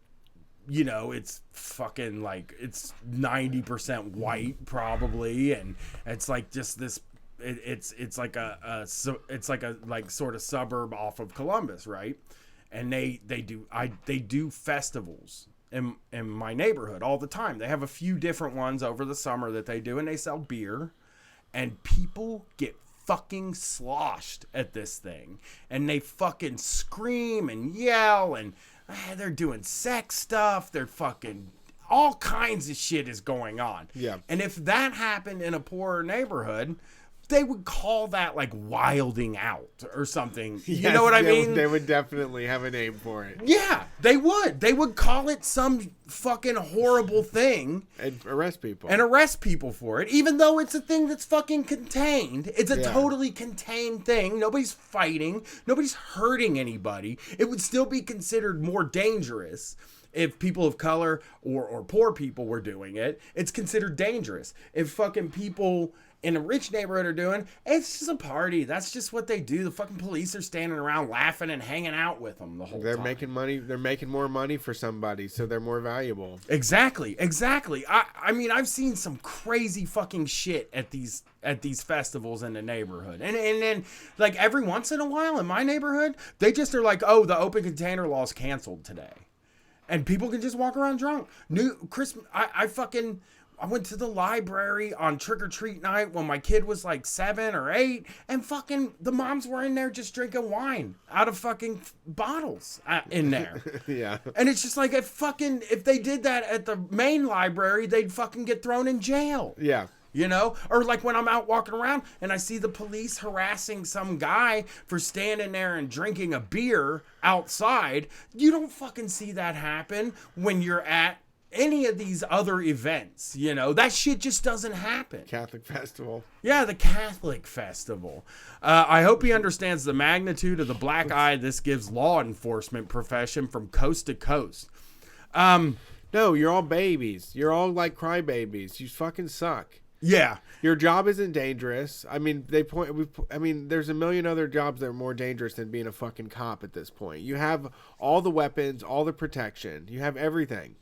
you know, it's fucking like it's 90% white probably, and it's like just this. It's like a sort of suburb off of Columbus, right? And they do festivals in my neighborhood all the time. They have a few different ones over the summer that they do, and they sell beer. and people get fucking sloshed at this thing, and they fucking scream and yell, and they're doing sex stuff. They're fucking all kinds of shit is going on. Yeah. And if that happened in a poorer neighborhood, they would call that like wilding out or something. You know what I mean? They would definitely have a name for it. Yeah, they would. They would call it some fucking horrible thing. And arrest people. And arrest people for it, even though it's a thing that's fucking contained. It's a totally contained thing. Nobody's fighting. Nobody's hurting anybody. It would still be considered more dangerous if people of color or poor people were doing it. It's considered dangerous. If fucking people in a rich neighborhood are doing, it's just a party. That's just what they do. The fucking police are standing around laughing and hanging out with them the whole time. They're making money. They're making more money for somebody, so they're more valuable. Exactly. I mean, I've seen some crazy fucking shit at these festivals in the neighborhood. And then, like, every once in a while in my neighborhood, they just are like, oh, the open container law is canceled today. And people can just walk around drunk. I went to the library on trick-or-treat night when my kid was like 7 or 8, and fucking the moms were in there just drinking wine out of fucking bottles in there. Yeah. And it's just like, if they did that at the main library, they'd fucking get thrown in jail. Yeah. You know? Or like when I'm out walking around and I see the police harassing some guy for standing there and drinking a beer outside. You don't fucking see that happen when you're at any of these other events. You know? That shit just doesn't happen. Catholic festival. Yeah, the Catholic festival. I hope he understands the magnitude of the black eye this gives law enforcement profession from coast to coast. No, you're all babies. You're all like crybabies. You fucking suck. Yeah. Your job isn't dangerous. I mean, there's a million other jobs that are more dangerous than being a fucking cop at this point. You have all the weapons, all the protection. You have everything.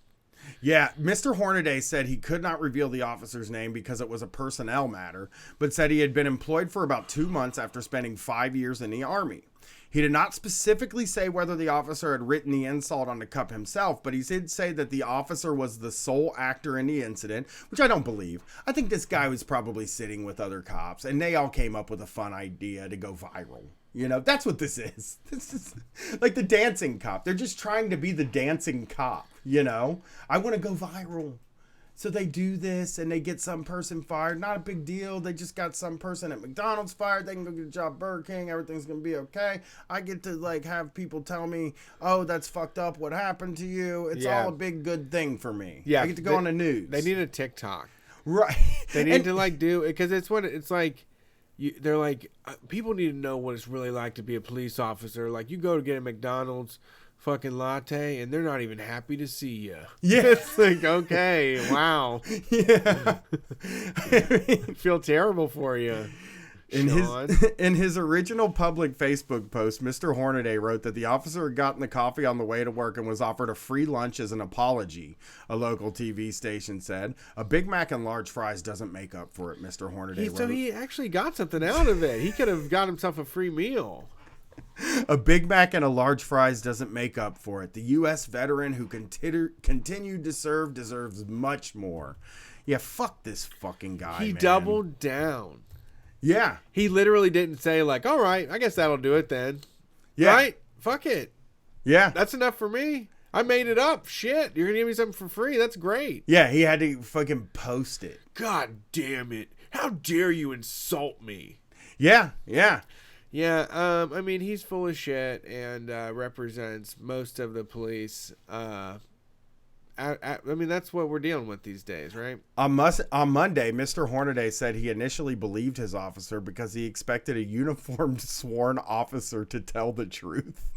Yeah, Mr. Hornaday said he could not reveal the officer's name because it was a personnel matter, but said he had been employed for about 2 months after spending 5 years in the Army. He did not specifically say whether the officer had written the insult on the cup himself, but he did say that the officer was the sole actor in the incident, which I don't believe. I think this guy was probably sitting with other cops, and they all came up with a fun idea to go viral. You know, that's what this is. This is like the dancing cop. They're just trying to be the dancing cop, you know? I want to go viral. So they do this and they get some person fired. Not a big deal. They just got some person at McDonald's fired. They can go get a job at Burger King. Everything's going to be okay. I get to like have people tell me, oh, that's fucked up. What happened to you? It's all a big good thing for me. Yeah. I get to go on the news. They need a TikTok. Right. They need to like do it because it's like, they're like, people need to know what it's really like to be a police officer. Like you go to get a McDonald's fucking latte and they're not even happy to see you. Yeah. It's like, okay, wow. Yeah. I feel terrible for you. In his original public Facebook post, Mr. Hornaday wrote that the officer had gotten the coffee on the way to work and was offered a free lunch as an apology, a local TV station said. A Big Mac and large fries doesn't make up for it, Mr. Hornaday wrote. So he actually got something out of it. He could have got himself a free meal. A Big Mac and a large fries doesn't make up for it. The U.S. veteran who continued to serve deserves much more. Yeah, fuck this fucking guy, He man. doubled down. Yeah. He literally didn't say like, all right, I guess that'll do it then. Yeah. Right? Fuck it. Yeah. That's enough for me. I made it up. Shit. You're going to give me something for free. That's great. Yeah, he had to fucking post it. God damn it. How dare you insult me? Yeah, yeah. Yeah, I mean, he's full of shit and represents most of the police. I mean, that's what we're dealing with these days, right? On Monday, Mr. Hornaday said he initially believed his officer because he expected a uniformed sworn officer to tell the truth.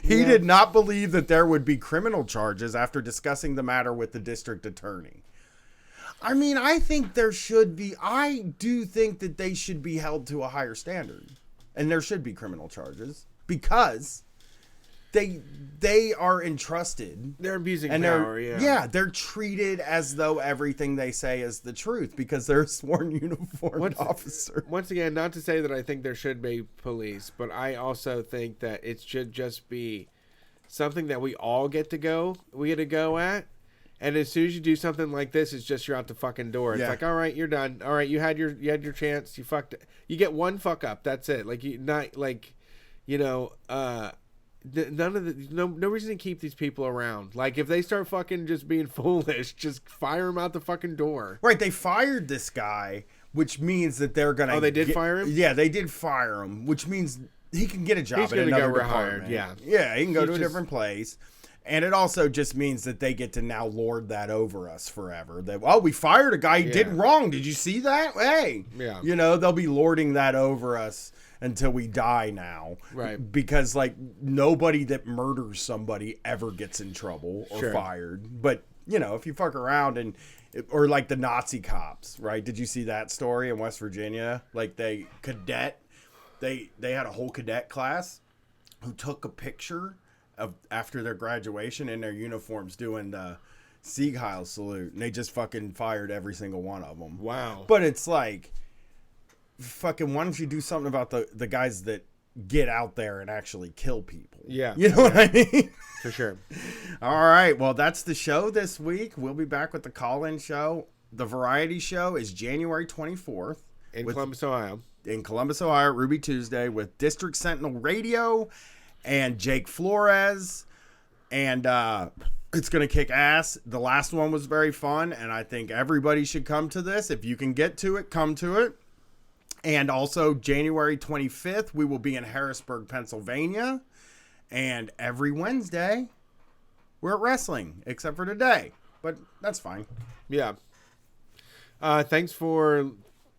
He did not believe that there would be criminal charges after discussing the matter with the district attorney. I mean, I think there should be, I do think that they should be held to a higher standard. And there should be criminal charges because they are entrusted. They're abusing and power, yeah, they're treated as though everything they say is the truth because they're a sworn uniformed officer. Once again, not to say that I think there should be police, but I also think that it should just be something that we all get to go at. And as soon as you do something like this, it's just you're out the fucking door. It's Yeah. like, all right, you're done. All right, you had your chance. You fucked it. You get one fuck up. That's it. Like you not like, you know, none of the no reason to keep these people around. Like if they start fucking just being foolish, just fire them out the fucking door. Right, they fired this guy, which means that they're gonna. Oh, they did fire him? Yeah, they did fire him, which means he can get a job He's in gonna another go department. rehired, yeah. Yeah, he can go He's to a just- different place. And it also just means that they get to now lord that over us forever. That, oh, we fired a guy who did wrong. Did you see that? Hey, Yeah. you know, they'll be lording that over us until we die now. Right. Because like nobody that murders somebody ever gets in trouble or Sure. fired. But you know, if you fuck around and or like the Nazi cops, right? Did you see that story in West Virginia? Like they had a whole cadet class who took a picture of after their graduation in their uniforms doing the Sieg Heil salute, and they just fucking fired every single one of them. Wow. But it's like, fucking, why don't you do something about the guys that get out there and actually kill people? Yeah. You know what I mean? For sure. All right. Well, that's the show this week. We'll be back with the call-in show. The variety show is January 24th. In Columbus, Ohio. In Columbus, Ohio, Ruby Tuesday with District Sentinel Radio and Jake Flores. And it's going to kick ass. The last one was very fun, and I think everybody should come to this. If you can get to it, come to it. And also, January 25th, we will be in Harrisburg, Pennsylvania. And every Wednesday, we're at wrestling, except for today. But that's fine. Yeah. Thanks for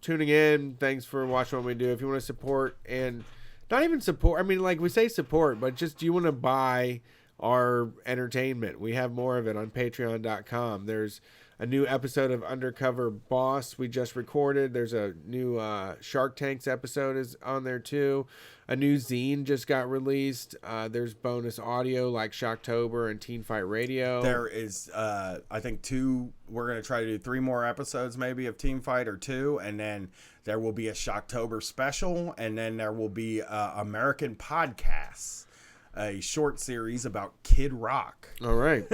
tuning in. Thanks for watching what we do. If you want to support and not even support, I mean, like we say support, but just do you want to buy our entertainment? We have more of it on patreon.com. There's a new episode of Undercover Boss we just recorded. There's a new Shark Tanks episode is on there too. A new zine just got released. There's bonus audio like Shocktober and Teen Fight Radio. There is, I think, we're going to try to do 3 more episodes maybe of Team Fight or 2. And then there will be a Shocktober special. And then there will be American Podcasts, a short series about Kid Rock. All right.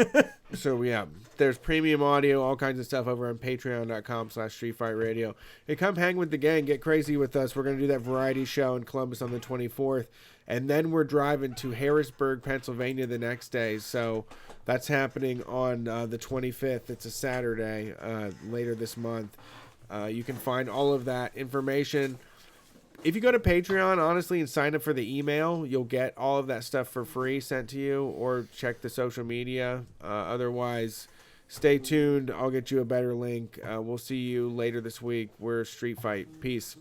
So, yeah, there's premium audio, all kinds of stuff over on patreon.com/streetfightradio. Hey, come hang with the gang. Get crazy with us. We're going to do that variety show in Columbus on the 24th. And then we're driving to Harrisburg, Pennsylvania the next day. So that's happening on the 25th. It's a Saturday later this month. You can find all of that information. If you go to Patreon, honestly, and sign up for the email, you'll get all of that stuff for free sent to you, or check the social media. Otherwise, stay tuned. I'll get you a better link. We'll see you later this week. We're Street Fight. Peace.